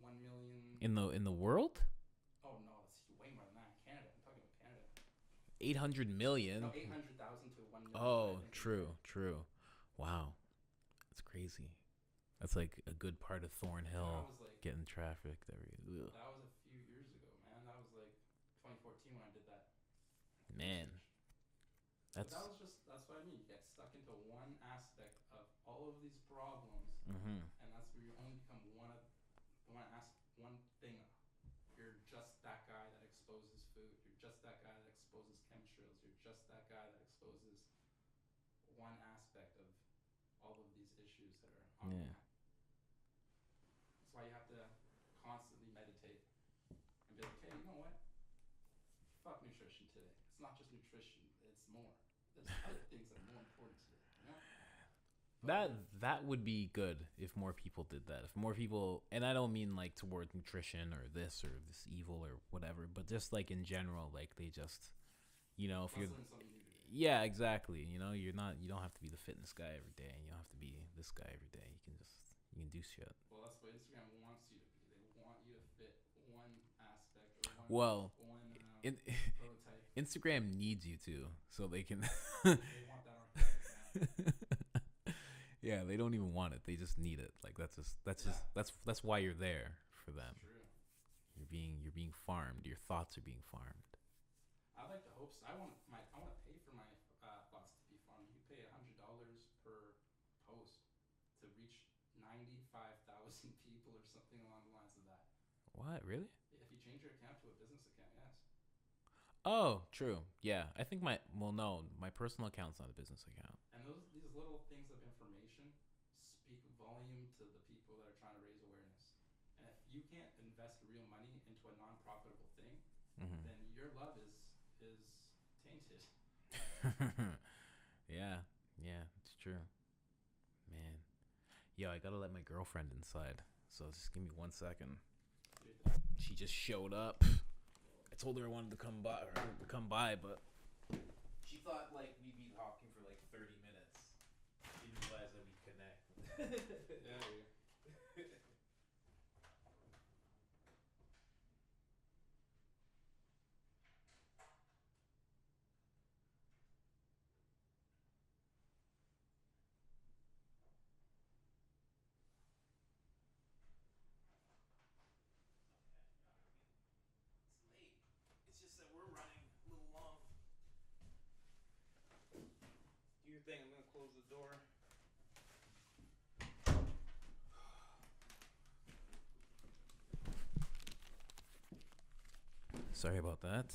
1 million. In the world? Oh no, it's way more than that. In Canada, I'm talking about Canada. 800 million. No, 800,000 to 1 million. Oh, true. Wow, that's crazy. That's like a good part of Thornhill getting trafficked every. Ugh. That was a few years ago, man. That was like 2014 when I did that. Man, that's what I mean. You get stuck into one aspect of all of these problems, Mm-hmm. and that's where you only become one thing. You're just that guy that exposes food. You're just that guy that exposes chemtrails. You're just that guy that exposes one aspect of all of these issues that are Yeah. ongoing. That's why you have to constantly meditate and be like, hey, you know what? Fuck nutrition today. It's not just nutrition, it's more. There's other things that are more important today, you know? But That with that would be good if more people did that. If more people, and I don't mean like towards nutrition or this evil or whatever, but just like in general, like they just, if you're, let's learn something new today. yeah, exactly. You don't have to be the fitness guy every day, and you don't have to be this guy every day. You can do shit. Well, that's what Instagram wants you to be. They want you to fit one aspect or Well, one in, prototype. Instagram needs you to, so they can. They want that archetype now. Yeah, they don't even want it. They just need it. Like that's why you're there for them. It's true. You're being farmed. Your thoughts are being farmed. I like to hope so. I want to pay for my thoughts to be farmed. You pay $100 per post to reach 95,000 people or something along the lines of that. What, really? If you change your account to a business account, yes. Oh, true. Yeah, I think my personal account's not a business account. And these little things of information speak volume to the people that are trying to raise awareness. And if you can't invest real money into a non-profitable thing, Mm-hmm. then your love is tainted. Yeah, yeah, it's true. Man, yo, I gotta let my girlfriend inside. So just give me 1 second. She just showed up. I told her I wanted to come by, but she thought like we'd be talking for like 30 minutes. She didn't realize that we'd connect. Yeah, dude. It's late. It's just that we're running a little long. Do your thing. I'm gonna close the door. Sorry about that.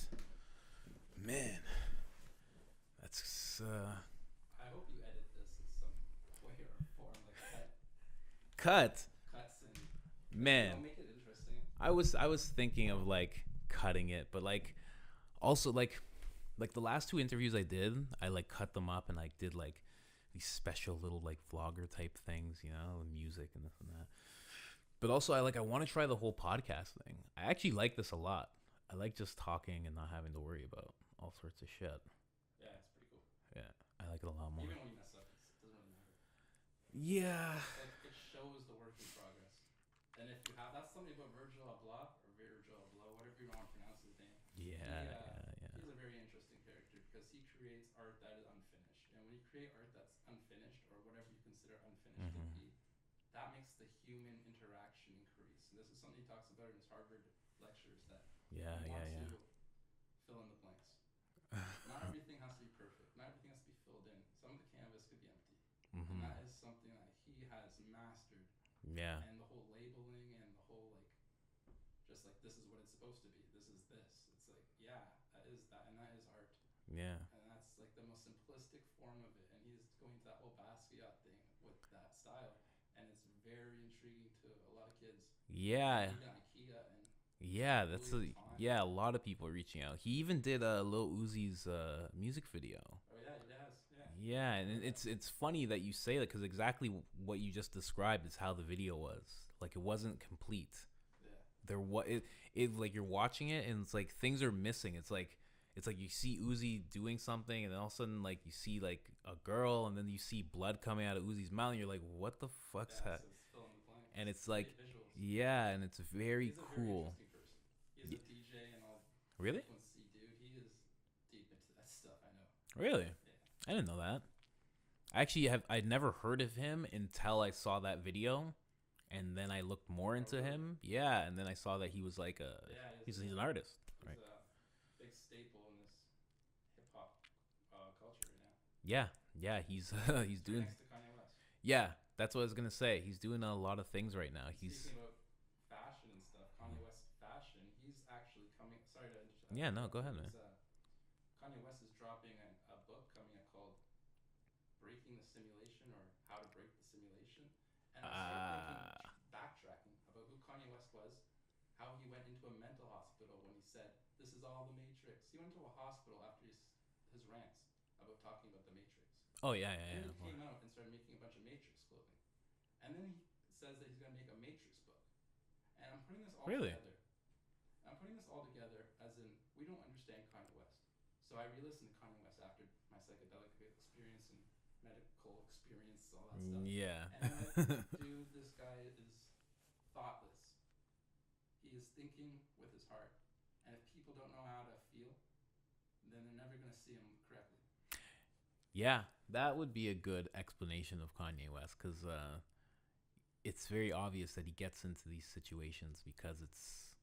Man, that's I hope you edit this in some way or form, like cut. cuts and Man, make it interesting. I was thinking of like cutting it, but like also like the last two interviews I did, I like cut them up and like did like these special little like vlogger type things, music and this and that. But also I want to try the whole podcast thing. I actually like this a lot. I like just talking and not having to worry about all sorts of shit. Yeah, it's pretty cool. Yeah, I like it a lot more. Even when you mess up, it doesn't really matter. Yeah. Like it shows the work in progress. And if you have, that's something about Virgil Abloh or Virgil Abloh, whatever you want to pronounce his name. Yeah. He's a very interesting character because he creates art that is unfinished. And when you create art that's unfinished or whatever you consider unfinished to be, that makes the human interaction increase. And this is something he talks about in his Harvard lectures that Yeah. he wants to fill in the blanks. Not everything has to be perfect. Not everything has to be filled in. Some of the canvas could be empty. And that is something that he has mastered. Yeah. And the whole labeling and the whole like just like this is what it's supposed to be. This is this. It's like, yeah, that is that and that is art. Yeah. And that's like the most simplistic form of it. And he's going to that whole Basquiat thing with that style. And it's very intriguing to a lot of kids. Yeah. Even IKEA and Yeah, a lot of people are reaching out. He even did Lil Uzi's music video. Oh yeah, it has. Yeah. Yeah, and it's funny that you say that because exactly what you just described is how the video was. Like it wasn't complete. Yeah. There what it like you're watching it and it's like things are missing. It's like you see Uzi doing something and then all of a sudden like you see like a girl and then you see blood coming out of Uzi's mouth and you're like, what the fuck's that? So it's fill in the blanks. And it's like visuals. yeah, and it's very He's a cool. very interesting person. He's a DJ and all. Really? Frequency, dude. He is deep into that stuff. I know. Really? Yeah. I didn't know that. I'd never heard of him until I saw that video, and then I looked more into him. Yeah, and then I saw that he was like he's an artist, right? He's a big staple in this hip hop culture right now. Yeah, he's he's doing. Next to Kanye West. Yeah, that's what I was gonna say. He's doing a lot of things right now. Speaking about fashion and stuff, Kanye West fashion. He's actually coming. Sorry to interrupt. Yeah, no, go ahead, man. Kanye West is dropping a book coming out called breaking the simulation or how to break the simulation. And I started thinking, Ah. backtracking about who Kanye West was, how he went into a mental hospital when he said, "This is all the Matrix." He went to a hospital after his rants about talking about the Matrix. Oh yeah, And yeah, then he yeah. came out and started making a bunch of Matrix clothing. And then he says that he's going to make a Matrix book. And I'm putting this all Really? together. I'm putting this all together as in we don't understand Kanye West. So I re-listened to Kanye West after my psychedelic experience and medical experience, all that stuff. Yeah. And I'm like, dude, this guy is thoughtless. He is thinking with his heart. And if people don't know how to feel, then they're never going to see him correctly. Yeah, that would be a good explanation of Kanye West, because it's very obvious that he gets into these situations because it's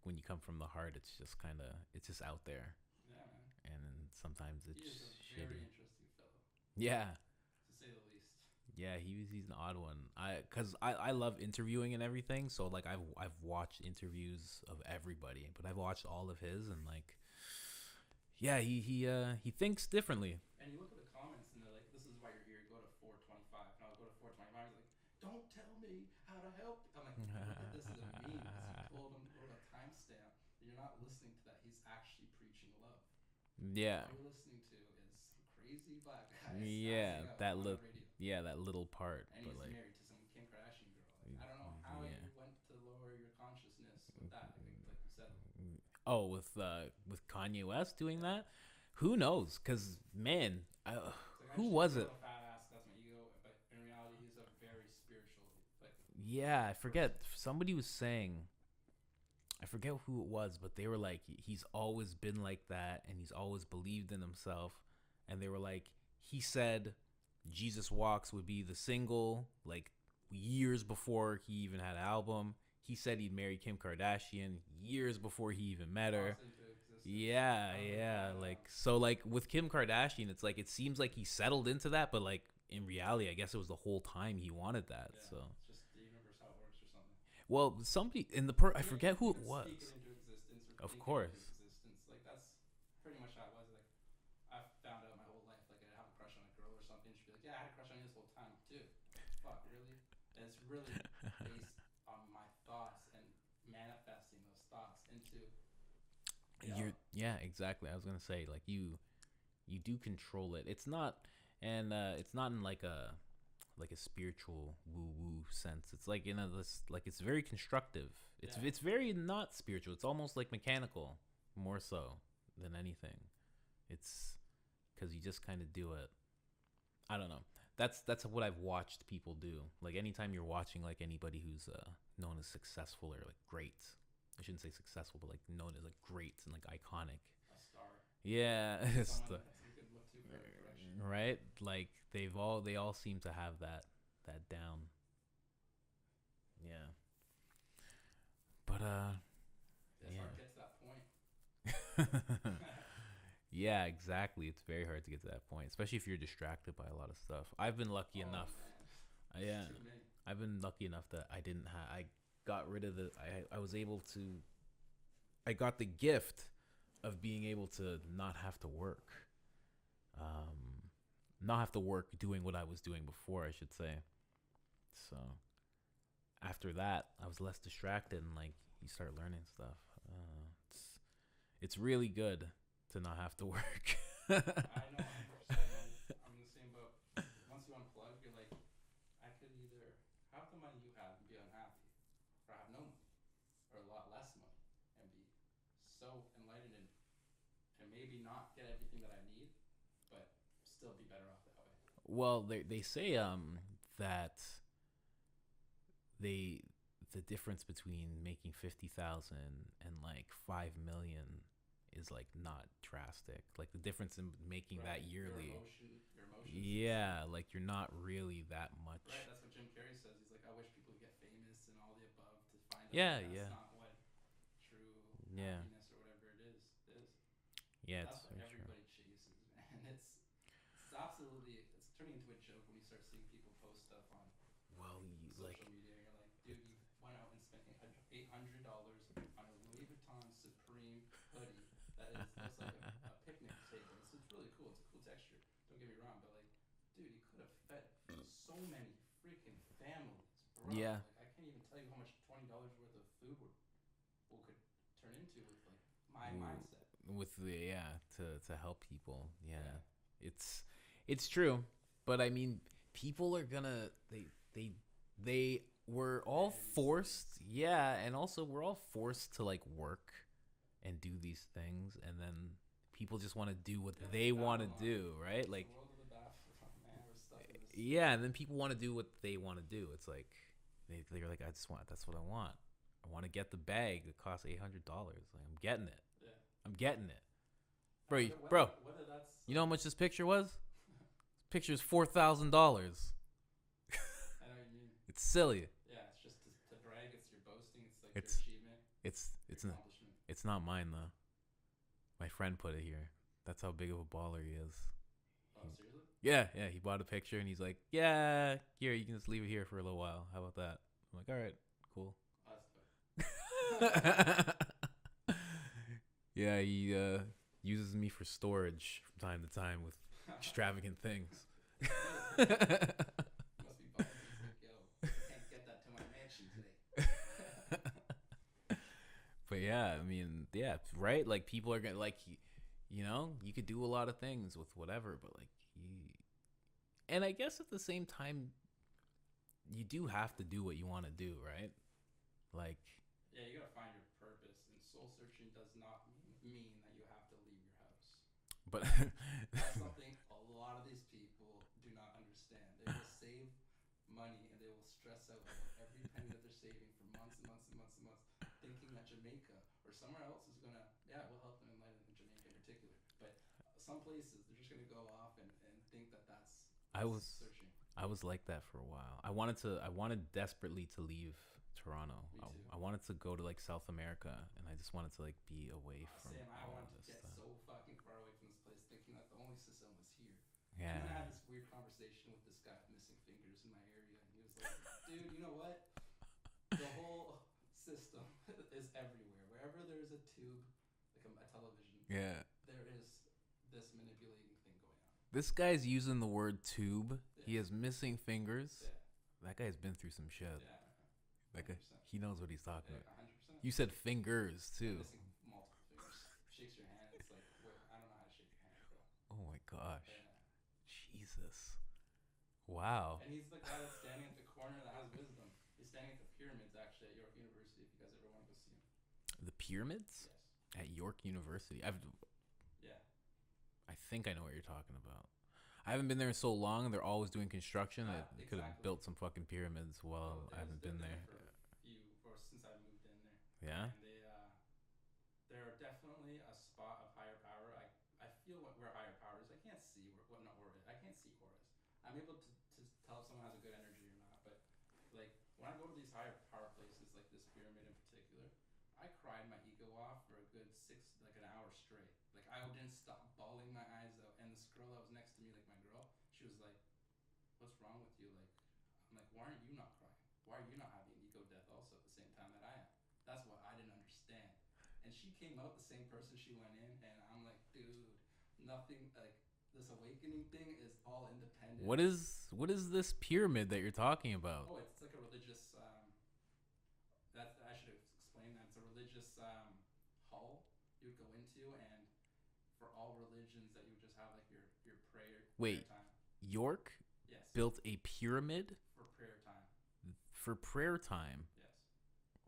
when you come from the heart, it's just kind of it's just out there, Yeah, man. and sometimes it's He is a very shitty. interesting fellow, Yeah, to say the least. yeah, he's an odd one. I love interviewing and everything, so like I've watched interviews of everybody, but I've watched all of his, and like, yeah, he thinks differently. And you look at the comments and they're like, "This is why you're here. Go to 425." And I'll go to 425. He's like, "Don't tell me how to help." I'm like, look at this as a meme because you told him wrote a timestamp and you're not listening to that. He's actually preaching love. Yeah, All you're listening to is some crazy black guy yeah, spazzing out that on look, the radio. yeah, that little part, And but he's like, married to some Kim Kardashian girl. Like, I don't know how yeah. you went to lower your consciousness with that. Like you said. Oh, with Kanye West doing that, who knows? Cause man, It's like I who just was grow it? a fat ass. That's my ego. But in reality, he's a very spiritual like. Yeah, I forget. Person. Somebody was saying, I forget who it was, but they were like, he's always been like that, and he's always believed in himself. And they were like, he said, Jesus Walks would be the single, like years before he even had an album. He said he'd marry Kim Kardashian years before he even met her. Yeah, yeah. Like, so like with Kim Kardashian, it's like it seems like he settled into that, but like in reality, I guess it was the whole time he wanted that. Yeah, So, it's just the universe how it works or something. well, somebody in the I forget who it was. Speak it into existence or Of think course. it into existence. Like that's pretty much how it was. Like I found out my whole life. Like I'd have a crush on a girl or something. She'd be like, "Yeah, I had a crush on you this whole time too." Fuck, really? And it's really based on my thoughts and manifesting those thoughts into. Yeah, exactly. I was gonna say like you do control it. It's not, and it's not in like a spiritual woo woo sense. It's like in a this like it's very constructive. It's very not spiritual. It's almost like mechanical, more so than anything. It's because you just kind of do it. I don't know. That's what I've watched people do. Like anytime you're watching like anybody who's known as successful or like great. I shouldn't say successful, but like known as like great and like iconic. A star. Yeah, it's Someone that you could look to for direction. right. Like they all seem to have that down. Yeah. But It's yeah. hard to get to that point. Yeah, exactly. It's very hard to get to that point, especially if you're distracted by a lot of stuff. I've been lucky enough. Yeah, Too many. I've been lucky enough that I didn't have. I got rid of the. I was able to. I got the gift of being able to not have to work. Not have to work doing what I was doing before, I should say. So after that, I was less distracted and like you start learning stuff. It's really good to not have to work. I know 100%. I'm in the same boat. Once you unplug, you're like, I could either have the money you have and be unhappy, or have no money, or a lot less money and be so enlightened and maybe not get everything that I need, but still be better off that way. Well, they say that the difference between making 50,000 and like 5 million is like not drastic. Like the difference in making that yearly. Your emotions. Yeah, like you're not really that much. Right, that's what Jim Carrey says. He's like, I wish people could get famous and all the above to find out that's not what true happiness or whatever it is. Yeah, that's it's what very true. everybody chases, man. It's absolutely it's turning into a joke when you start seeing people post stuff on Well, social media. You're like, dude, you went out and spent $800 on a Louis Vuitton Supreme hoodie that looks like a picnic table. It's really cool. It's a cool texture. Don't get me wrong, but like dude, you could have fed so many freaking families, bro. Yeah. Like I can't even tell you how much $20 worth of food could turn into with like my mindset. With the to help people. Yeah. Yeah. It's true. But I mean, people are gonna they were all Yeah, these forced, things. yeah, and also we're all forced to like work and do these things, and then people just want to do what Yeah, they want to Babylon. do, right? It's Like, the world of the Babylon, man. We're stuck in this. yeah, and then people want to do what they want to do. It's like they're like, that's what I want. I want to get the bag that costs $800. Like, I'm getting it. Yeah. I'm getting it, I bro. wonder Bro, whether that's you know how much this picture was? This picture is $4,000. I know what you mean. It's silly. Yeah, it's just to brag. It's your boasting. It's like It's your achievement, it's your not accomplishment. it's not mine though. My friend put it here. That's how big of a baller he is. Oh, seriously? Yeah, he bought a picture and he's like, yeah, here, you can just leave it here for a little while. How about that? I'm like, all right, cool. Oh, that's dope. Yeah, he uses me for storage from time to time with extravagant things. Must be bummed. He's like, yo, I can't get that to my mansion today. But yeah, I mean, yeah, right? Like, people are gonna, like, you know, you could do a lot of things with whatever, but like, and I guess at the same time, you do have to do what you want to do, right? Like, Yeah, you gotta find your purpose, and soul searching does not mean that you have to leave your house. but That's something a lot of these people do not understand. They will save money and they will stress out about every penny that they're saving for months and months and months and months, thinking that Jamaica or somewhere else is gonna, yeah, will help them in life, in Jamaica in particular. But some places they're just gonna go off and think that that's I was searching. I was like that for a while. I wanted desperately to leave Toronto. Me too. I wanted to go to like South America, and I just wanted to like be away from Same. I all wanted of to this get stuff. so fucking far away from this place, thinking that the only system was here. Yeah. And then I had this weird conversation with this guy with missing fingers in my area, and he was like, "Dude, you know what? The whole system is everywhere. Wherever there's a tube, like a television, Yeah. there is this manipulating thing going on." This guy's using the word tube. Yeah. He has missing fingers. Yeah. That guy's been through some shit. Yeah. That guy, 100%. he knows what he's talking Yeah, about. 100%. You said fingers too. Missing multiple fingers. Shakes your hand. It's like, wait, I don't know how to shake your hand, bro. Oh my gosh. Yeah. Jesus. Wow. And he's the guy that's standing at the corner that has wisdom. He's standing at the pyramids, actually, at York University, if you guys ever want to go see him. The pyramids Yes. at York University. Yeah. I think I know what you're talking about. I haven't been there in so long. They're always doing construction. They could have Exactly. built some fucking pyramids while Oh, I haven't been there. or since I moved in there. Yeah. And they're definitely a spot of higher power. I feel where higher power is. I can't see what an aura is. I can't see auras. I'm able to tell if someone has a good energy or not. But like when I go to these higher power places, like this pyramid in particular, I cried my ego off for a good an hour straight. Like I didn't stop bawling my eyes out. And this girl that was next to me, like my girl, she was like, "What's wrong with you?" Like, I'm like, "Why aren't you not crying? Why are you not having ego death also at the same time that I am?" That's what I didn't understand. And she came out the same person she went in, and I'm like, dude, nothing like this awakening thing is all independent. What is this pyramid that you're talking about? Oh, it's like a religious. That I should have explained that it's a religious hall you would go into, and for all religions that you would just have like your prayer. Wait. Prayer time. York Yes. built a pyramid For prayer time. for prayer time. Yes.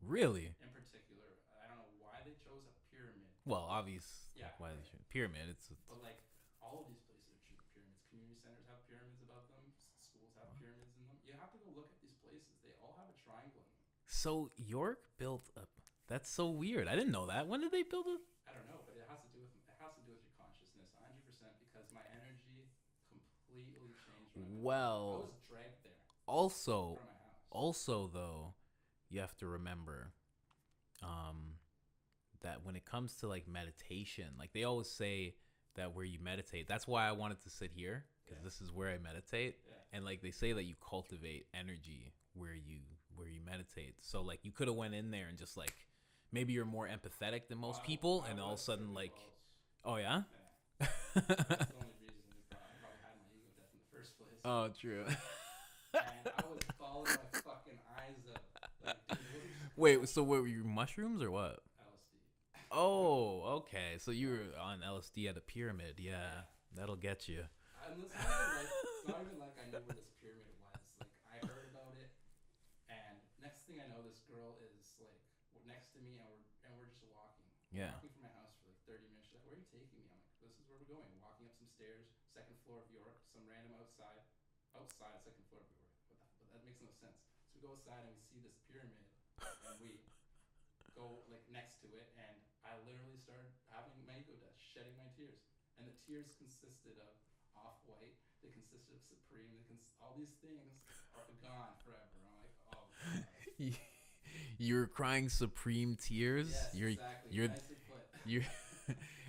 Really? In particular, I don't know why they chose a pyramid. Well, obvious. Yeah. Like, why they should pyramid? It's But like all of these places are choosing pyramids. Community centers have pyramids above them. Schools have pyramids in them. You have to go look at these places. They all have a triangle in them. so York built a. That's so weird. I didn't know that. When did they build it? I don't know, but it has to do with your consciousness, 100%, because my energy completely changed. When I Well, was dragged there also, from my house. also though, you have to remember, that when it comes to like meditation, like they always say that where you meditate. That's why I wanted to sit here because this is where I meditate, Yeah. and like they say that you cultivate energy where you meditate. So like you could have went in there and just like maybe you're more empathetic than most people, and all of a sudden like, oh yeah. Yeah. That's the only reason I probably had my ego death in the first place. true. And I was bawling my fucking eyes out. Like, dude, it wasn't just Wait, so what were you, mushrooms or what? LSD. Oh, okay. So you were on LSD at a pyramid. Yeah, that'll get you. And it's not even like I knew where this pyramid was. Like, I heard about it, and next thing I know, this girl is like next to me, and we're just walking. Yeah. Walking from my house for like 30 minutes. She's like, "Where are you taking me?" I'm like, "This is where we're going." Walking up some stairs, second floor of York, some random outside, second floor of York. But that makes no sense. So we go outside and we see this pyramid, and we go like next to it, and I literally started having my ego death, shedding my tears, and the tears consisted of Off-White. They consisted of Supreme. All these things are gone forever. I'm like, oh god. You're crying supreme tears. Yes, you're exactly. you're Nicely put. you're.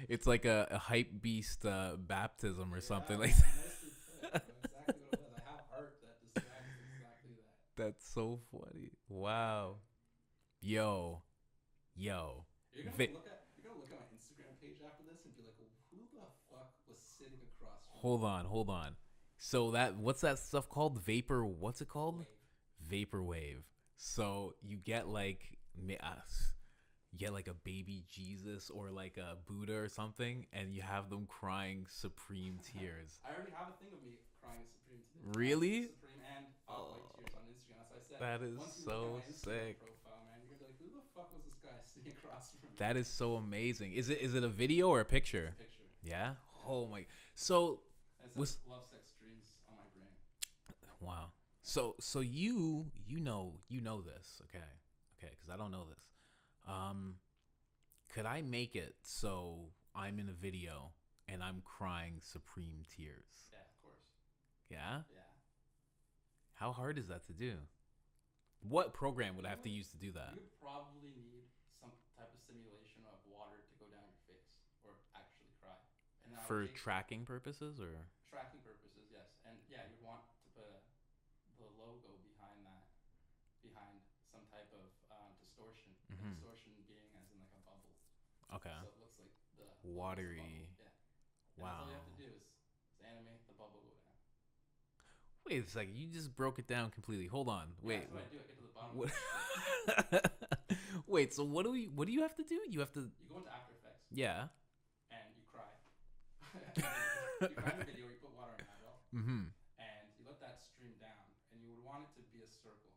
It's like a hype beast baptism or something like man, that. nicely put. That's exactly what it was. I have art that describes exactly that. That's so funny. Wow. Yo. You're gonna look at my Instagram page after this and be like, who the fuck was sitting across from Hold on. So what's that stuff called? Vapor. What's it called? Wave? Vaporwave. So you get like a baby Jesus or like a Buddha or something, and you have them crying supreme tears. I already have a thing of me crying Supreme tears. Really? Supreme and Off-White tears on Instagram. That's what I said. That is Once you so look at my Instagram sick. profile, man, you're gonna be like, who the fuck was this guy sitting across from me? That is so amazing. Is it a video or a picture? It's a picture. Yeah. Oh my. So And it says love, sex, dreams on my brain. wow. So you know this, okay, because I don't know this. Could I make it so I'm in a video and I'm crying supreme tears? Yeah, of course. Yeah. Yeah. How hard is that to do? What program would I have to use to do that? You would probably need some type of simulation of water to go down your face or actually cry. And then For tracking purposes or? tracking purposes, yes. And yeah, you'd want to put the logo behind some type of distortion. Mhm. Distortion being as in like a bubble. Okay. So it looks like the Watery. bubble. Yeah. And Wow. all you have to do is animate the bubble go down. Wait a second. You just broke it down completely. Hold on. Wait. Yeah, that's what I do. I get to the bottom. What? Of the Wait. So what do you have to do? You have to. you go into After Effects Yeah. and you cry. You cry in the video. You put water on your eyeball. Mm-hmm. And you let that stream down, and you would want it to be a circle,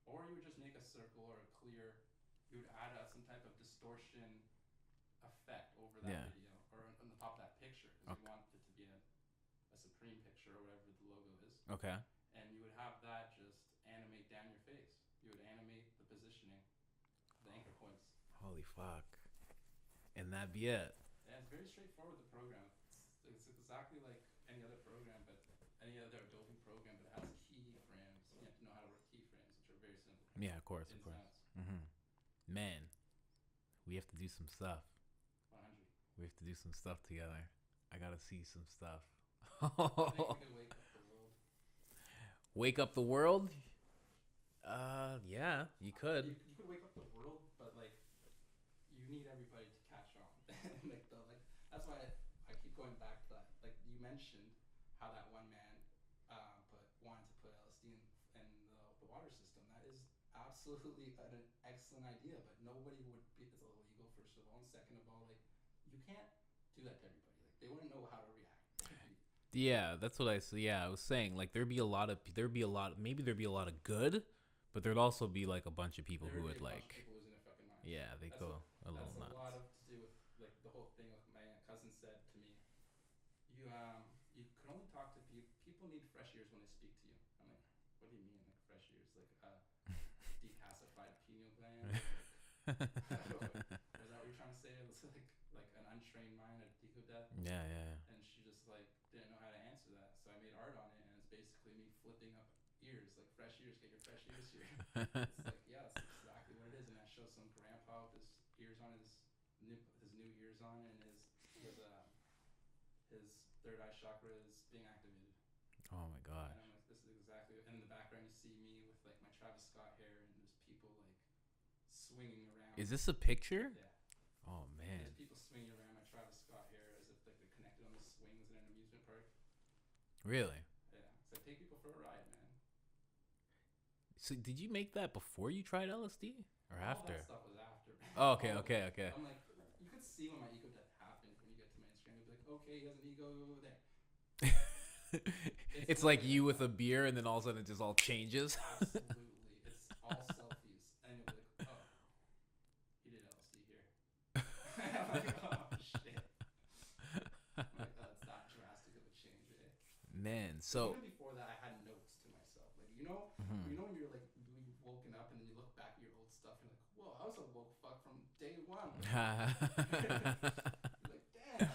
or you would just make a circle or a clear. You would add some type of distortion effect over that Yeah. video or on the top of that picture because you want it to be a Supreme picture or whatever the logo is, Okay. and you would have that just animate down your face. You would animate the positioning, the anchor points. Holy fuck. And that'd be it. Yeah, it's very straightforward. The program. It's exactly like any other program, but any other Adobe program, but it has keyframes. You have to know how to work keyframes, which are very simple. Yeah, of course, Ins of and course. outs. Mm-hmm. Man, we have to do some stuff. 100. We have to do some stuff together. I gotta see some stuff. I think we could wake up the world. Wake up the world? Yeah, you could. You could wake up the world, but like, you need everybody to catch on. That's why I keep going back to that. Like you mentioned, how that one man wanted to put LSD in the water system. That is absolutely an excellent idea, but nobody would be. It's illegal, first of all, and second of all, like you can't do that to everybody. Like they wouldn't know how to react. Yeah, that's what I was saying. Like maybe there'd be a lot of good, but there'd also be like a bunch of people who would like, people losing their fucking minds. yeah, they go a little That's nuts. a lot of to do with like the whole thing. With my cousin said to me, you can only talk to people. People need fresh ears when they speak to you. I'm like, what do you mean like fresh ears? Like decalcified pineal gland? Is that what you're trying to say? It's like an untrained mind, a deco death. Yeah. And she just like didn't know how to answer that, so I made art on it, and it's basically me flipping up ears, like fresh ears. Get your fresh ears here. It's like, yeah, that's exactly what it is. And I show some grandpa with his ears on, his new ears on, and his third eye chakra is being activated. Oh my gosh. And I'm like, this is exactly. And in the background, you see me with like my Travis Scott hair, and there's people like swinging around. Is this a picture? Yeah. Oh man. There's people swinging around my Travis Scott hair as if like they're connected on the swings in an amusement park. Really? Yeah. So I take people for a So did you make that before you tried LSD or All after? that stuff was after. Oh, okay, All of okay, it. okay. I'm like, you could see when my ego death happened when you get to my Instagram. You'd be like, okay, he has an ego there. It's It's like literally you like with a that. beer, and then all of a sudden it just all changes. Absolutely. It's all selfies. And you'll be like, oh, he did LSD here. I'm like, oh, shit. I'm like, oh, it's that drastic of a change, eh? Man, But so even before that, I had notes to myself. Like, mhm. when you're like, you've woken up and then you look back at your old stuff and you're like, whoa, I was a woke fuck from day one. You're like, damn.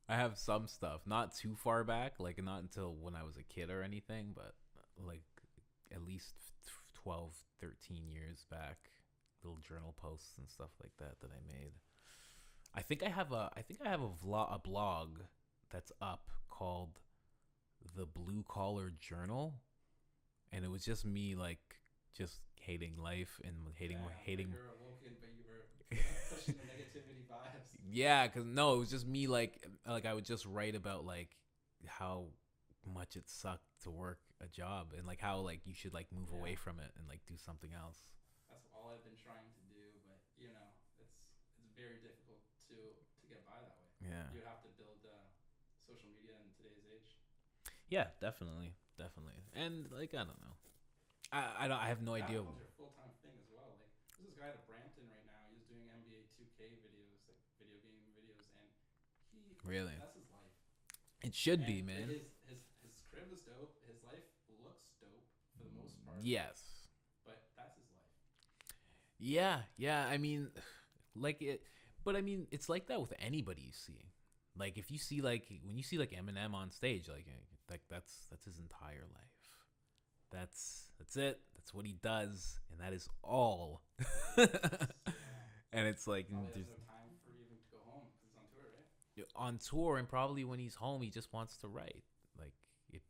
I have some stuff, not too far back, like not until when I was a kid or anything, but like at least 12, 13 years back, little journal posts and stuff like that I made. I think I have a blog that's up called The Blue Collar Journal, and it was just me like just hating life and hating. You're awoken, but you were pushing the negativity vibes. Yeah, cause no, it was just me like I would just write about like how much it sucked to work a job and like how like you should like move away from it and like do something else. That's all I've been trying to do, but it's very difficult to get by that way. Yeah. You would have to build social media in today's age. Yeah, definitely, definitely. And like I don't know, I have no That idea. becomes your full-time thing as well. Like there's this guy at Brampton right now. He's doing NBA 2K videos, like video game videos, and Really, that's his life. it should And be, man. his crib is dope. His life looks dope for the most part. Yes. But that's his life. Yeah, yeah. I mean, like it, but I mean, it's like that with anybody you see. Like if you see like when you see like Eminem on stage, like that's his entire life. That's it. That's what he does, and that is all. And it's like Probably has no time for even to go home because he's on tour, right? on tour, and probably when he's home, he just wants to write. Like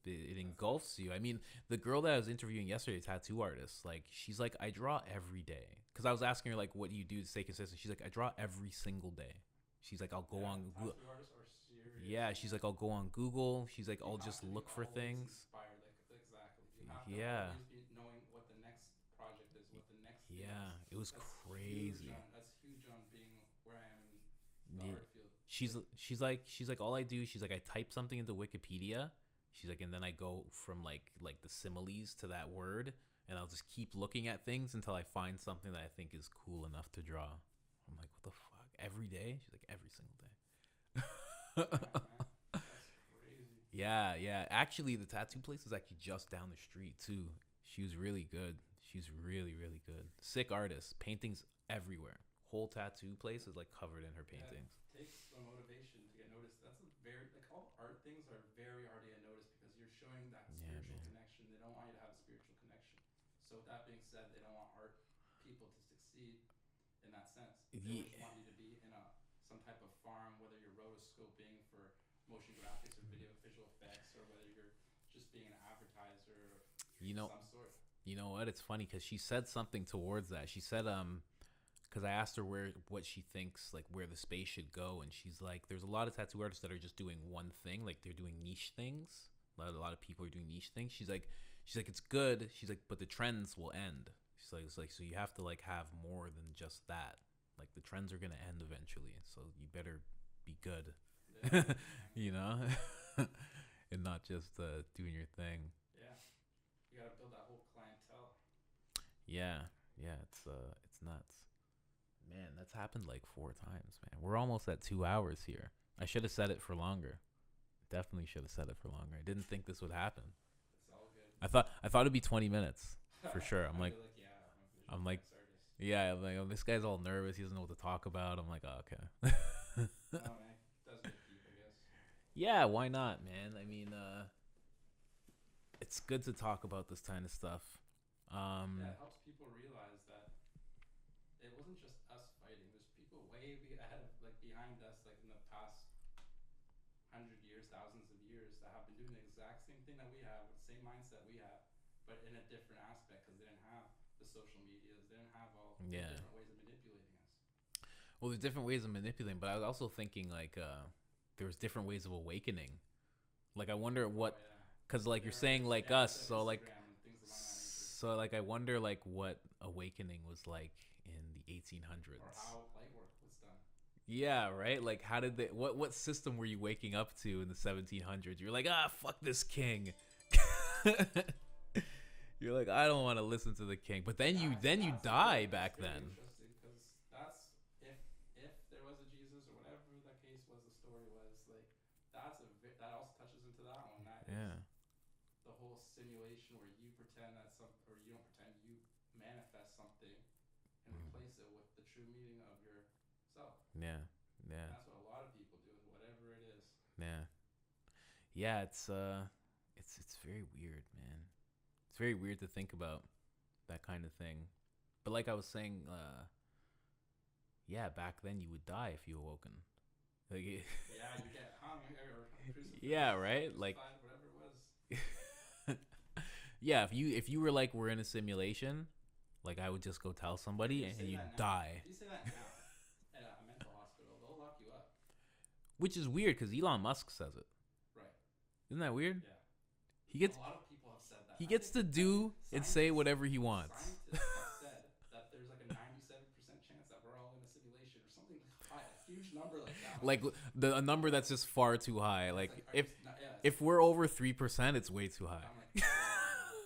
it engulfs you. I mean, the girl that I was interviewing yesterday, tattoo artist, like she's like, I draw every day. Because I was asking her like, what do you do to stay consistent? She's like, I draw every single day. She's like, I'll go on. Tattoo artists are serious. Yeah, she's like, I'll go on Google. She's like, I'll just look for things. Inspired, like exactly. You have to Yeah. always be knowing what the next project is, what the next thing Yeah, is. it was That's crazy. That's huge on being where I am in the Yeah. art field. She's like all I do. She's like I type something into Wikipedia. She's like, and then I go from like the similes to that word, and I'll just keep looking at things until I find something that I think is cool enough to draw. I'm like, what the fuck? Every day? She's like, every single day. Yeah, man. That's crazy. Yeah, yeah. Actually, the tattoo place is actually just down the street too. She was really good. She's really, really good. Sick artist. Paintings everywhere. Whole tattoo place is like covered in her paintings. Yeah, it takes some motivation to get noticed. That's a very like all art things are very hard to get noticed because you're showing that spiritual connection. They don't want you to have a spiritual connection. So with that being said, they don't want art people to succeed in that sense. They just want you to be in some type of farm, whether you're rotoscoping for motion graphics or visual effects, or whether you're just being an advertiser or You know, some sort. you know what? It's funny because she said something towards that. She said, because I asked her what she thinks, like where the space should go, and she's like, there's a lot of tattoo artists that are just doing one thing, like they're doing niche things. A lot of people are doing niche things. She's like, it's good. She's like, but the trends will end. She's like, it's like, so you have to like have more than just that. Like the trends are gonna end eventually, so you better be good, Yeah. you know, and not just doing your thing. Yeah, you gotta build that whole clientele. Yeah, yeah, it's nuts. Man, that's happened like 4 times, man. We're almost at 2 hours here. I should have said it for longer. Definitely should have said it for longer. I didn't think this would happen. It's all good. I thought it'd be 20 minutes for sure. I'm like, yeah, I'm like, artist. yeah, I'm like, oh, this guy's all nervous. He doesn't know what to talk about. I'm like, oh, okay. No, man, does get deep, I guess. Yeah, why not, man? I mean, it's good to talk about this kind of stuff. Yeah, it helps people realize that it wasn't just us fighting. There's people way ahead of, like, behind us, like in the past 100 years, thousands of years, that have been doing the exact same thing that we have, with the same mindset we have, but in a different aspect because they didn't have the social medias, they didn't have all the different ways of manipulating us. Well, there's different ways of manipulating, but I was also thinking like there was different ways of awakening. Like I wonder what, because like you're saying like us, so like So like I wonder like what awakening was like in the 1800s. Or how light work was done. Yeah, right? Like how did they what system were you waking up to in the 1700s? You're like, "Ah, fuck this king." You're like, "I don't want to listen to the king." But then you die back very then. interesting because that's if there was a Jesus or whatever that case was, the story was like that also touches into that one. That is Yeah. the whole simulation where you pretend that or you don't pretend, you manifest something and replace it with the true meaning of yourself. Yeah. And Yeah. that's what a lot of people do, whatever it is. Yeah. Yeah, it's very weird, man. It's very weird to think about that kind of thing. But like I was saying, yeah, back then you would die if you awoken. Like, Yeah, you get hung or crucified. yeah, right. Like, whatever it was. yeah, if you were like we're in a simulation, like I would just go tell somebody and you die. If you say that now at a mental hospital, they'll lock you up. Which is weird because Elon Musk says it. Right. Isn't that weird? Yeah. He gets A lot of people have said that. he gets to do and say whatever he wants. Scientists have said that there's like a 97% chance that we're all in a simulation or something high, a huge number like that. Like a number that's just far too high. Like are if you not- yeah, if we're over 3%, it's way too high. I'm like, yeah,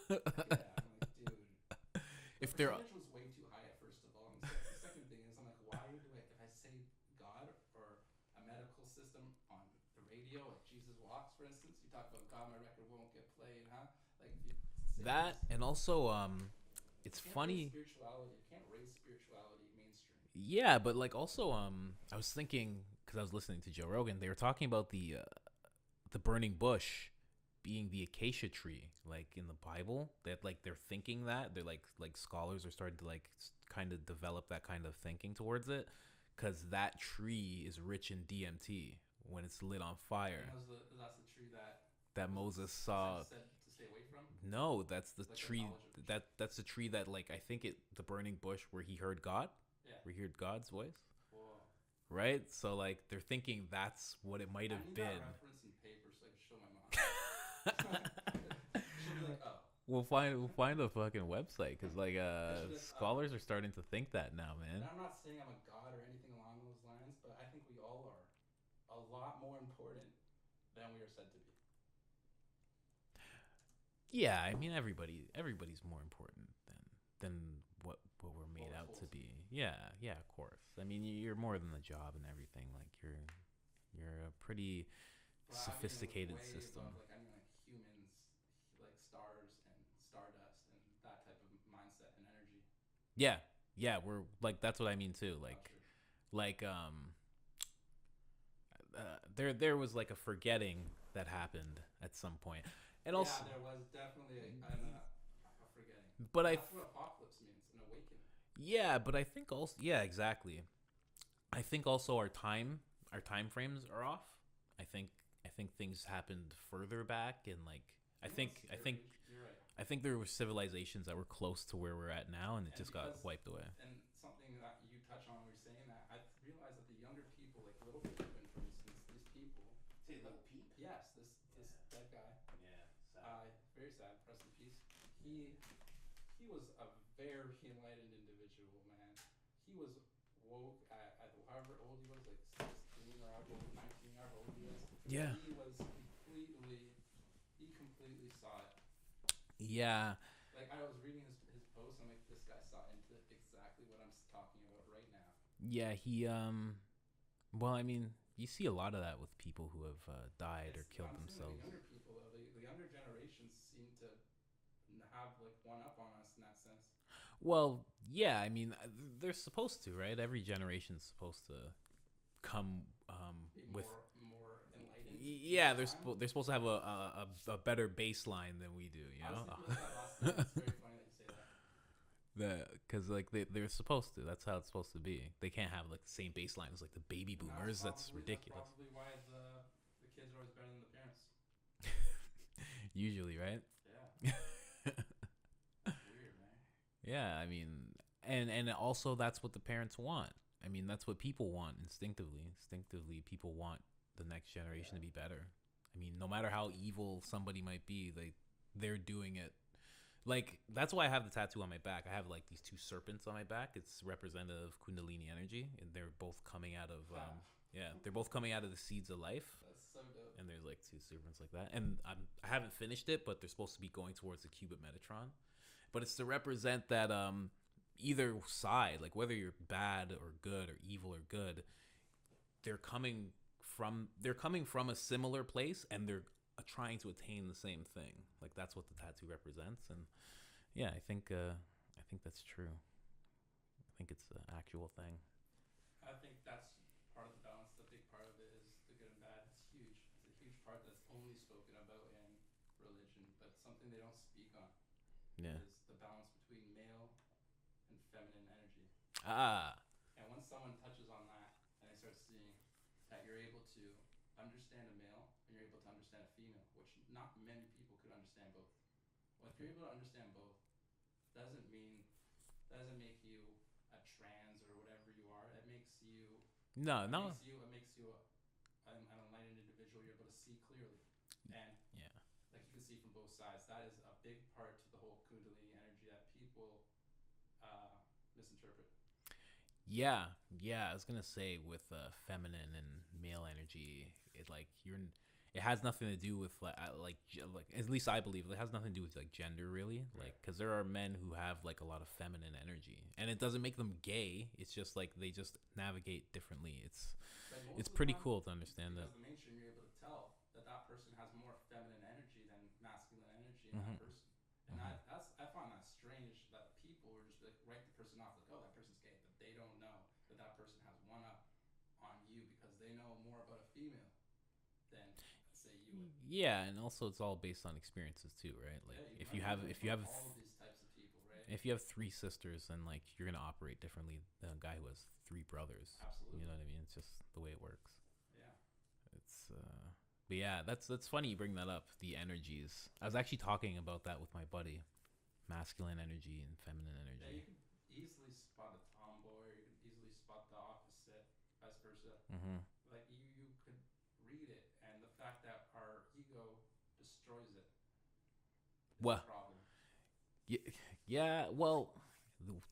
I'm like, dude. If The they're percentage was way too high at first of all, and the second thing is I'm like, why do if I say God or a medical system on the radio, like Jesus Walks, for instance, you talk about God, my record won't get played, huh? Like if you say that, this, and also it's you can't funny. raise spirituality. You can't raise spirituality mainstream. Yeah, but like also I was thinking because I was listening to Joe Rogan, they were talking about the burning bush being the acacia tree, like in the Bible. That like they're thinking that they're like scholars are starting to like kind of develop that kind of thinking towards it, because that tree is rich in DMT when it's lit on fire. And that's the tree That Moses saw. said to stay away from. No, that's the Like tree. the knowledge of That's the tree that like I think the burning bush where he heard God. Yeah. Where he heard God's voice. Whoa. Right? So like they're thinking that's what it might have I need been. that reference in paper so I can show my mom. She'll be like, oh. We'll find a fucking website because like scholars are starting to think that now, man. And I'm not saying I'm a god or anything along those lines, but I think we all are a lot more important than we are said to be. Yeah, I mean everybody's more important than what we're made out to be. Yeah, of course. I mean you're more than the job and everything. Like you're a pretty sophisticated system. Above, like humans, like stars and stardust and that type of mindset and energy. Yeah, we're like that's what I mean too. Like there was like a forgetting that happened at some point, and also there was definitely a forgetting. But that's what apocalypse means, an awakening. Yeah, but I think also exactly. I think also our time frames are off. I think things happened further back, and like I think you're right. I think there were civilizations that were close to where we're at now, and it just got wiped away. And something that you touch on when you're saying that, I realized that the younger people, like Little Peepin, for instance, these people. Say Little Peep? Yes, this dead guy. Yeah, sad. Very sad. Rest in peace. He was a very enlightened individual, man. He was woke at however old he was, like 16 or however old, 19, however old he was. Yeah. He completely saw it. Yeah. Like I was reading his post, I'm like, this guy saw into exactly what I'm talking about right now. Yeah, he well, I mean, you see a lot of that with people who have died or killed themselves. The younger people, though, the younger generations seem to have like one up on us in that sense. Well, yeah, I mean, they're supposed to, right? Every generation's supposed to come with more enlightened. Yeah, they're supposed to have a better baseline than we do, you know. It's very funny that you say that. Because like they're supposed to. That's how it's supposed to be. They can't have like the same baseline as like the baby boomers. That's ridiculous. That's probably why the kids are always better than the parents. Usually, right? Yeah. Weird, man. Yeah, I mean, and also that's what the parents want. I mean, that's what people want instinctively. Instinctively, people want the next generation to be better. I mean, no matter how evil somebody might be, they're doing it. Like that's why I have the tattoo on my back. I have like these two serpents on my back. It's representative of Kundalini energy, and they're both coming out of yeah, they're both coming out of the seeds of life. That's so dope. And there's like two serpents like that. And I haven't finished it, but they're supposed to be going towards the cube of Metatron. But it's to represent that either side, like whether you're bad or good or evil or good, they're coming from a similar place, and they're trying to attain the same thing. Like that's what the tattoo represents. And yeah, I think that's true. I think it's an actual thing. I think that's part of the balance. The big part of it is the good and bad. It's huge. It's a huge part that's only spoken about in religion, but something they don't speak on Yeah. is the balance between male and feminine energy. Ah. And once someone touches on that and they start seeing that you're able to understand a male and you're able to understand a female, which not many people could understand both. Well, if you're able to understand both, doesn't make you a trans or whatever you are. It makes you No, it no. makes you an enlightened individual. You're able to see clearly, and Yeah. like you can see from both sides. That is a big part to the whole Kundalini energy that people misinterpret. Yeah, yeah. I was gonna say with feminine and male energy, it has nothing to do with like at least I believe it has nothing to do with like gender really, like because there are men who have like a lot of feminine energy, and it doesn't make them gay. It's just like they just navigate differently. It's pretty cool to understand that. Because the mainstream, you're able to tell that that person has more feminine energy than masculine energy in that Mm-hmm. person. And I find that strange that people would just like write the person off like, oh, that person's gay, but they don't know that that person has one up on you because they know more about a female than say you would. Yeah, and also it's all based on experiences too, right? Like Yeah, if you have all of these types of people, right? if you have three sisters, then like you're gonna operate differently than a guy who has three brothers. Absolutely. You know what I mean? It's just the way it works. Yeah. It's but yeah, that's funny you bring that up. The energies. I was actually talking about that with my buddy. Masculine energy and feminine energy. Yeah, you could easily spot a tomboy, or you could easily spot the opposite, vice versa. Mm-hmm. Like you could read it, and the fact that our ego destroys it is Well, a problem. yeah. Well,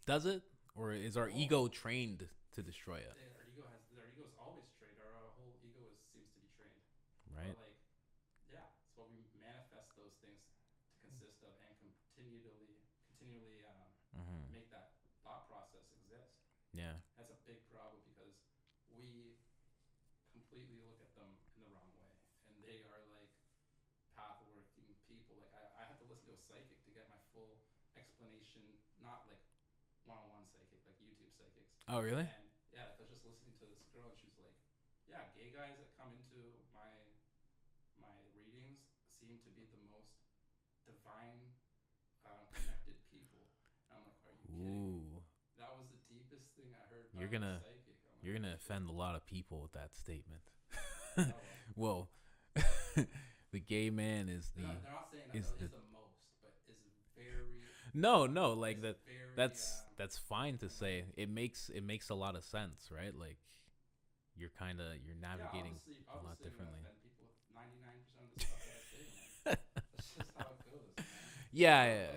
does it, or is our ego trained to destroy it? Our ego is always trained. Our whole ego seems to be trained. Right. But like, yeah, it's what we manifest those things to consist of, and continually make that thought process exist. Yeah. That's a big problem because we completely look at them in the wrong way, and they are like path working people. Like I had to listen to a psychic to get my full explanation, not like one-on-one psychic, like YouTube psychics. Oh, really? And yeah, I was just listening to this girl, and she was like, yeah, gay guys that come into my readings seem to be the most divine connected people. And I'm like, are you kidding? Ooh. That was the deepest thing I heard. You're gonna psychic. you're gonna offend a lot of people with that statement. Oh, Well, the gay man is the. they're not saying that is the most, but is very. No, like that. Very, That's fine to say. It makes a lot of sense, right? Like you're navigating a lot differently. People with 99% of the stuff that I say, man. That's just how it goes. Man. Yeah.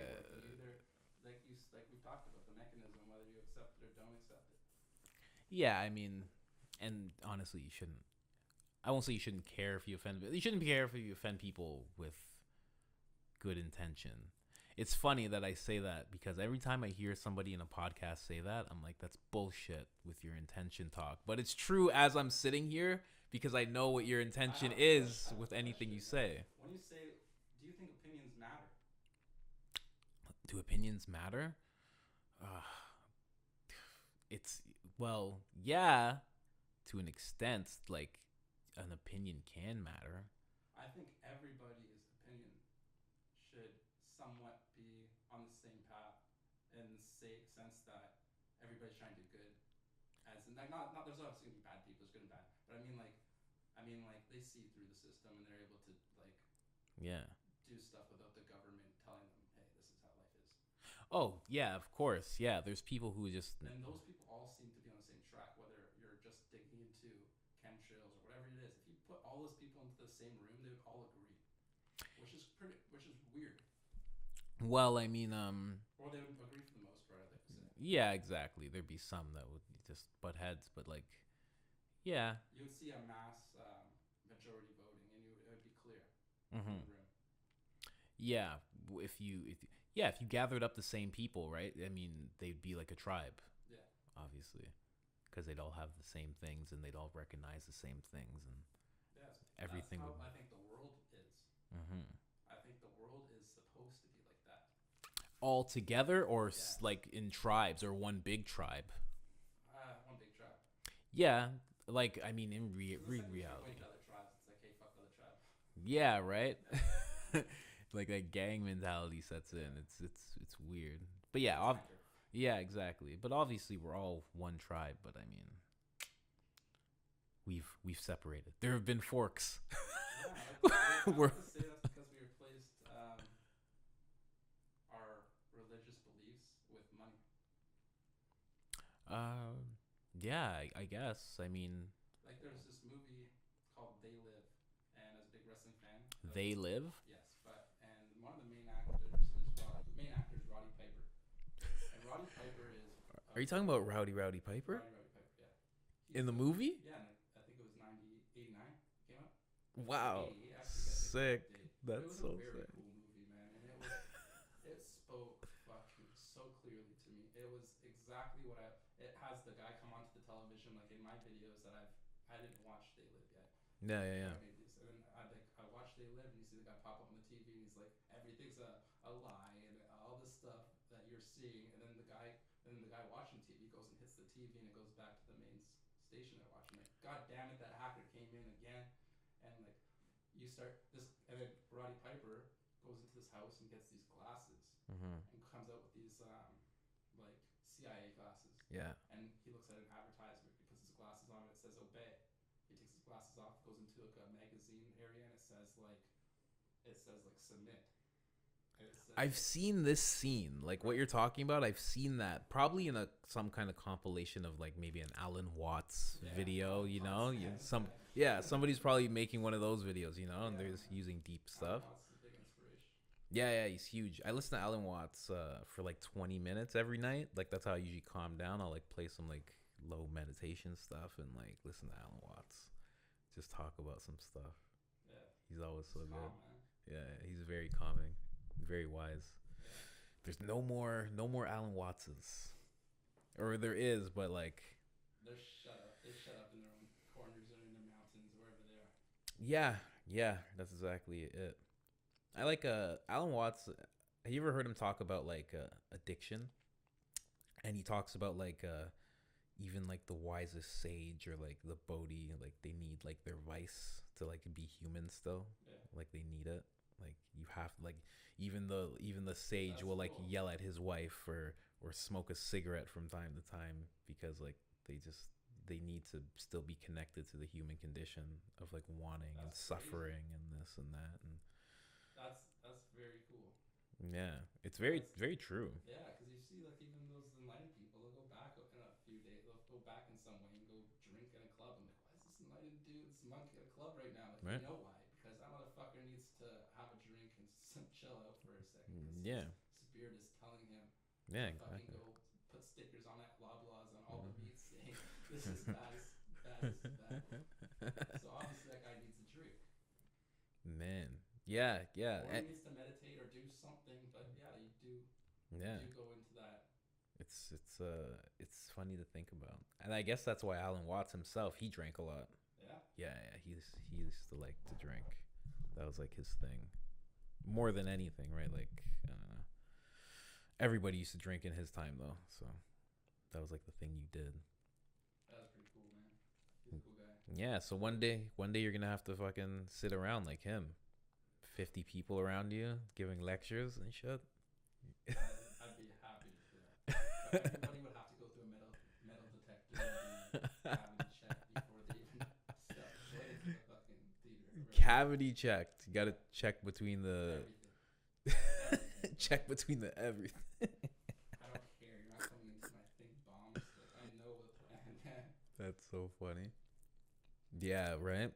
Like we talked about the mechanism, whether you accept it or don't accept it. Yeah, I mean, and honestly, you shouldn't. I won't say you shouldn't care if you offend. You shouldn't care if you offend people with good intention. It's funny that I say that because every time I hear somebody in a podcast say that, I'm like, that's bullshit with your intention talk. But it's true as I'm sitting here because I know what your intention is with anything you say. When you say, do you think opinions matter? Do opinions matter? Well, yeah, to an extent, like an opinion can matter. I think everybody's opinion should somewhat be on the same path in the sense that everybody's trying to do good. As in, like, not there's obviously gonna be bad people, there's good and bad, but I mean like they see through the system and they're able to like do stuff without the government telling them, hey, this is how life is. Oh yeah, of course, yeah. There's people who just. And those people all seem to be on the same track, whether you're just digging into chemtrails or whatever it is. If you put all those people into the same room, they would all agree, which is weird. Well, I mean, Or they would agree for the most part, I'd like to say. yeah, exactly. There'd be some that would just butt heads, but like, yeah. You would see a mass majority voting, and it would be clear in Mm-hmm. the room. Yeah, if you gathered up the same people, right? I mean, they'd be like a tribe, Yeah. obviously, because they'd all have the same things and they'd all recognize the same things and Yes. That's everything how would. I think the world is. Mm-hmm. I think the world is supposed to be like that. All together, or Yeah. like in tribes or one big tribe. One big tribe. Yeah, like I mean, in So the second you start reality. going to other tribes, it's like, hey, fuck the other tribe. Yeah, right. Like that gang mentality sets in. It's weird, but yeah, Center. yeah, exactly. But obviously, we're all one tribe. But I mean, we've separated. There have been forks. Yeah, I We're- like to say that's because we replaced our religious beliefs with money. Yeah, I guess. I mean, Like there's this movie called They Live, and as a big wrestling fan, they live. yes, but and one of the main actors is Roddy Piper, and Roddy Piper is Are you talking about Rowdy Piper Roddy Piper, yeah. in the He's movie? Yeah, and I think it was 89 came out. Wow, 80, I forget the sick. exact date. But That's it was so a very sick. cool movie, man, and it spoke fucking so clearly to me. It was exactly what it has the guy come onto the television like in my videos that I didn't watch They Live yet. Yeah, yeah, yeah. I made these, and then I watched They Live, and you see the guy pop up on the TV, and he's like, everything's a lie, and all this stuff that you're seeing, and then the guy watching TV goes and hits the TV, and it goes back to the main station they're watching. Like, god damn it, that hacker came in again, and like you start this, and then Roddy Piper goes into this house and gets these glasses, Mm-hmm. and comes out with these like CIA glasses, Yeah. and he looks at an advertisement, he puts his glasses on, and it says obey. He takes his glasses off, goes into like a magazine area, and it says like submit. And it says, I've seen this scene, like what you're talking about. I've seen that probably in some kind of compilation of like maybe an Alan Watts Yeah, video. You know, Watts, somebody's probably making one of those videos. You know, and they're just using deep stuff. Alan Watts is a big inspiration. Yeah, he's huge. I listen to Alan Watts for like 20 minutes every night. Like that's how I usually calm down. I'll like play some like low meditation stuff and like listen to Alan Watts. Just talk about some stuff. Yeah, He's always so it's good. calm, man. Yeah, he's very calming, very wise. There's no more Alan Wattses, or there is, but like, They're shut up. They shut up in their own corners or in their mountains, wherever they are. yeah, that's exactly it. I like Alan Watts. Have you ever heard him talk about like addiction? And he talks about like even like the wisest sage or like the Bodhi, like they need like their vice to like be human still. Yeah. Like they need it. Like you have like even the sage That's will like cool. yell at his wife or smoke a cigarette from time to time because like they need to still be connected to the human condition of like wanting and That's crazy. suffering and this and that and That's very cool. yeah, it's very That's- very true. Yeah, because you see, like even those enlightened people, they'll go back in a few days. They'll go back in some way and go drink in a club. I'm like, why is this enlightened dude, this monk at a club right now? Like, Right. you know why? Because that motherfucker needs to have a drink and chill out for a second. 'Cause Yeah. his spirit is telling him Yeah, to fucking exactly. go put stickers on that Loblaws on all the meats saying this is bad, this is bad. So obviously that guy needs a drink. Man, yeah, Or he needs to meditate or do something. But yeah, you do go into that. It's funny to think about, and I guess that's why Alan Watts himself he drank a lot. Yeah. He used to like to drink. That was like his thing, more than anything, right? Like I don't know. Everybody used to drink in his time though, so that was like the thing you did. That was pretty cool, man. He's a cool guy. Yeah, so one day you're gonna have to fucking sit around like him, 50 people around you giving lectures and shit. I'd be happy to do that. But everybody would have to go through a metal detector and be cavity checked before they even step foot into the fucking theater. Cavity checked. You gotta check between the Everything. check between the everything. I don't care. You're not coming into my thing bombs. Like, I know the plan, man. That's so funny. Yeah, right.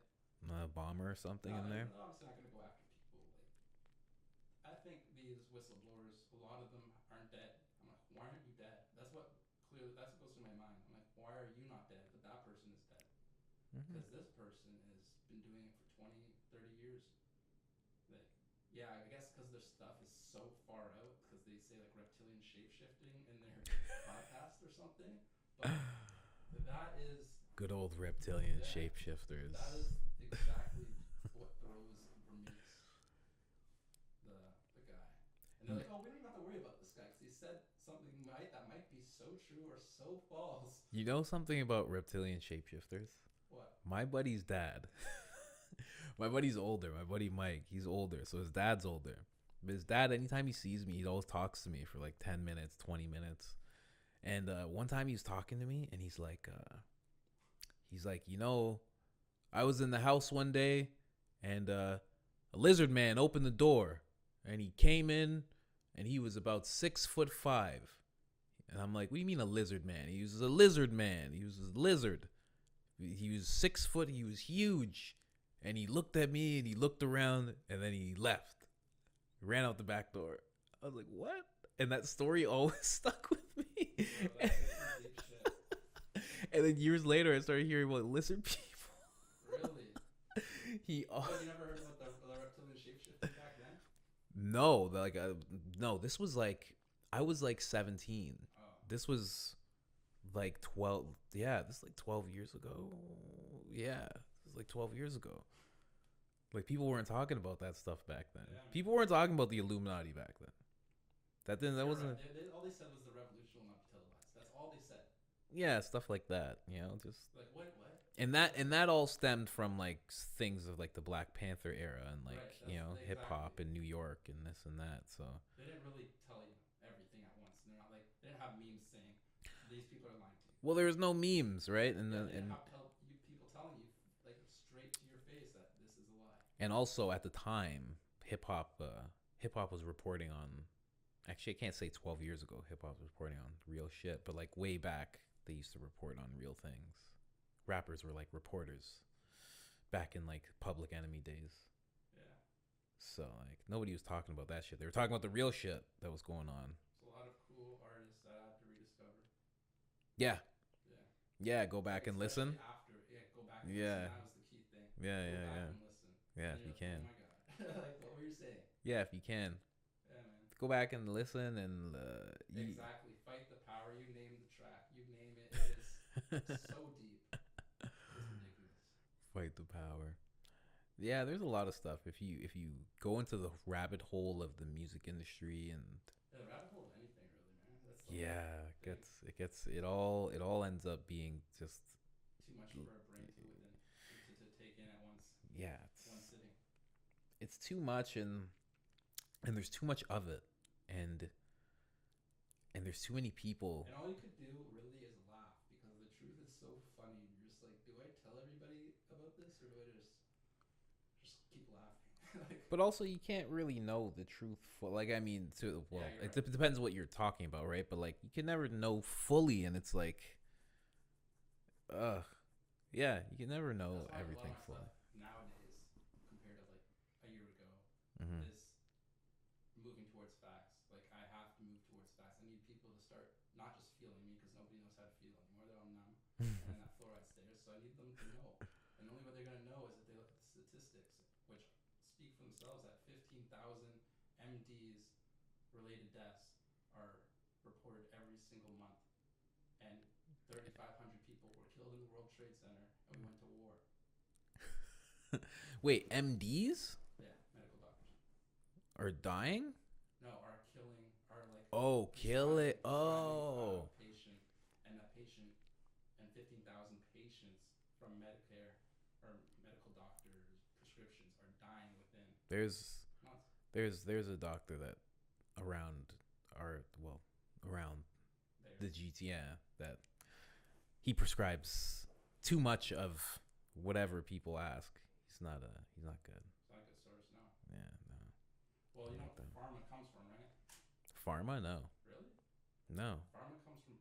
A bomber or something in there. I'm obviously not gonna go after people. Like, I think think these whistleblowers, a lot of them aren't dead. I'm like, why aren't you dead? That's what goes through my mind. I'm like, why are you not dead, but that person is dead? Mm-hmm. Because this person has been doing it for 20, 30 years. Like, yeah, I guess because their stuff is so far out, because they say like reptilian shapeshifting in their podcast or something. But that is, Good old reptilian yeah, shapeshifters. that is exactly what throws Vermees, the guy. And they're like, oh, we don't even have to worry about this guy because he said something that might be so true or so false. You know something about reptilian shapeshifters? What? My buddy's dad. My buddy's older. My buddy Mike, he's older. So his dad's older. But his dad, anytime he sees me, he always talks to me for like 10 minutes, 20 minutes. And one time he was talking to me and he's like, you know, I was in the house one day and a lizard man opened the door and he came in and he was about 6'5". And I'm like, what do you mean a lizard man? He was a lizard man. He was a lizard. He was 6 foot. He was huge. And he looked at me and he looked around and then he left. Ran out the back door. I was like, what? And that story always stuck with me. Bro, that's some deep shit. And then years later, I started hearing about lizard people. Really? He Oh, you never heard about the reptilian shapeshifting back then? no, no. This was like I was like 17. Oh. This was like 12. Yeah, this is like 12 years ago. Yeah, this is like 12 years ago. Like people weren't talking about that stuff back then. Yeah, People weren't talking about the Illuminati back then. That You're wasn't. right. All they said was the revolution will not be televised. That's all they said. Yeah, stuff like that. You know, just Like what? and that all stemmed from like things of like the Black Panther era and like Right, you know exactly. hip hop in New York and this and that. So They didn't really tell you everything at once. They're not like they didn't have memes saying these people are lying to you. well, there was no memes, right? And Yeah, then they and didn't have people telling you like straight to your face that this is a lie. and also at the time, hip hop was reporting on. Actually, I can't say 12 years ago. Hip hop was reporting on real shit, but like way back, they used to report on real things. Rappers were like reporters back in like Public Enemy days. Yeah. So like nobody was talking about that shit. They were talking about the real shit that was going on. There's a lot of cool artists that I have to rediscover. Yeah. Yeah. Yeah, go back and listen. After, go back and Yeah. listen. That was the key thing. Yeah, Go yeah, back yeah. and listen. Yeah, And if you you're can. like, oh my god. Like, what were you saying? Yeah, if you can. Yeah, man. Go back and listen and Exactly. Fight the power. You name the track. You name it. It is so deep. It's ridiculous. Fight the power. Yeah, there's a lot of stuff. If you go into the rabbit hole of the music industry and Yeah, the rabbit hole of anything, really, man. That's the it all ends up being just too much for our brain to take in at once. yeah, One sitting. it's too much and there's too much of it and there's too many people. And all you could do really is laugh because the truth is so funny. You're just like, do I tell everybody about this or do I just keep laughing? Like, But also, you can't really know the truth. I mean, you're it right. depends what you're talking about, right? But like, you can never know fully, and it's like, yeah, you can never know that's why everything a lot of fully. my stuff nowadays compared to like a year ago Mm-hmm. is moving towards facts. Like I have to move towards facts. I need people to start not just feeling me because nobody knows how to feel anymore. They're all numb and that fluoride stares. So I need them to know. And the only way they're gonna know is if they look at the statistics, which speak for themselves. That 15,000 MDs related deaths are reported every single month, and 3,500 people were killed in the World Trade Center, and we went to war. Wait, MDs Yeah, medical doctors. are dying? No, are killing, are like. Oh, kill it! describing Oh, a patient, and that patient, and 15,000 patients from Medicare or medical doctors' prescriptions are dying within there's months. there's a doctor that around the GTA that he prescribes too much of whatever people ask. He's not good. It's not a good source, no. Yeah, no. Well, you know Like what that. pharma comes from, right? Pharma? No. Really? No. Pharma comes from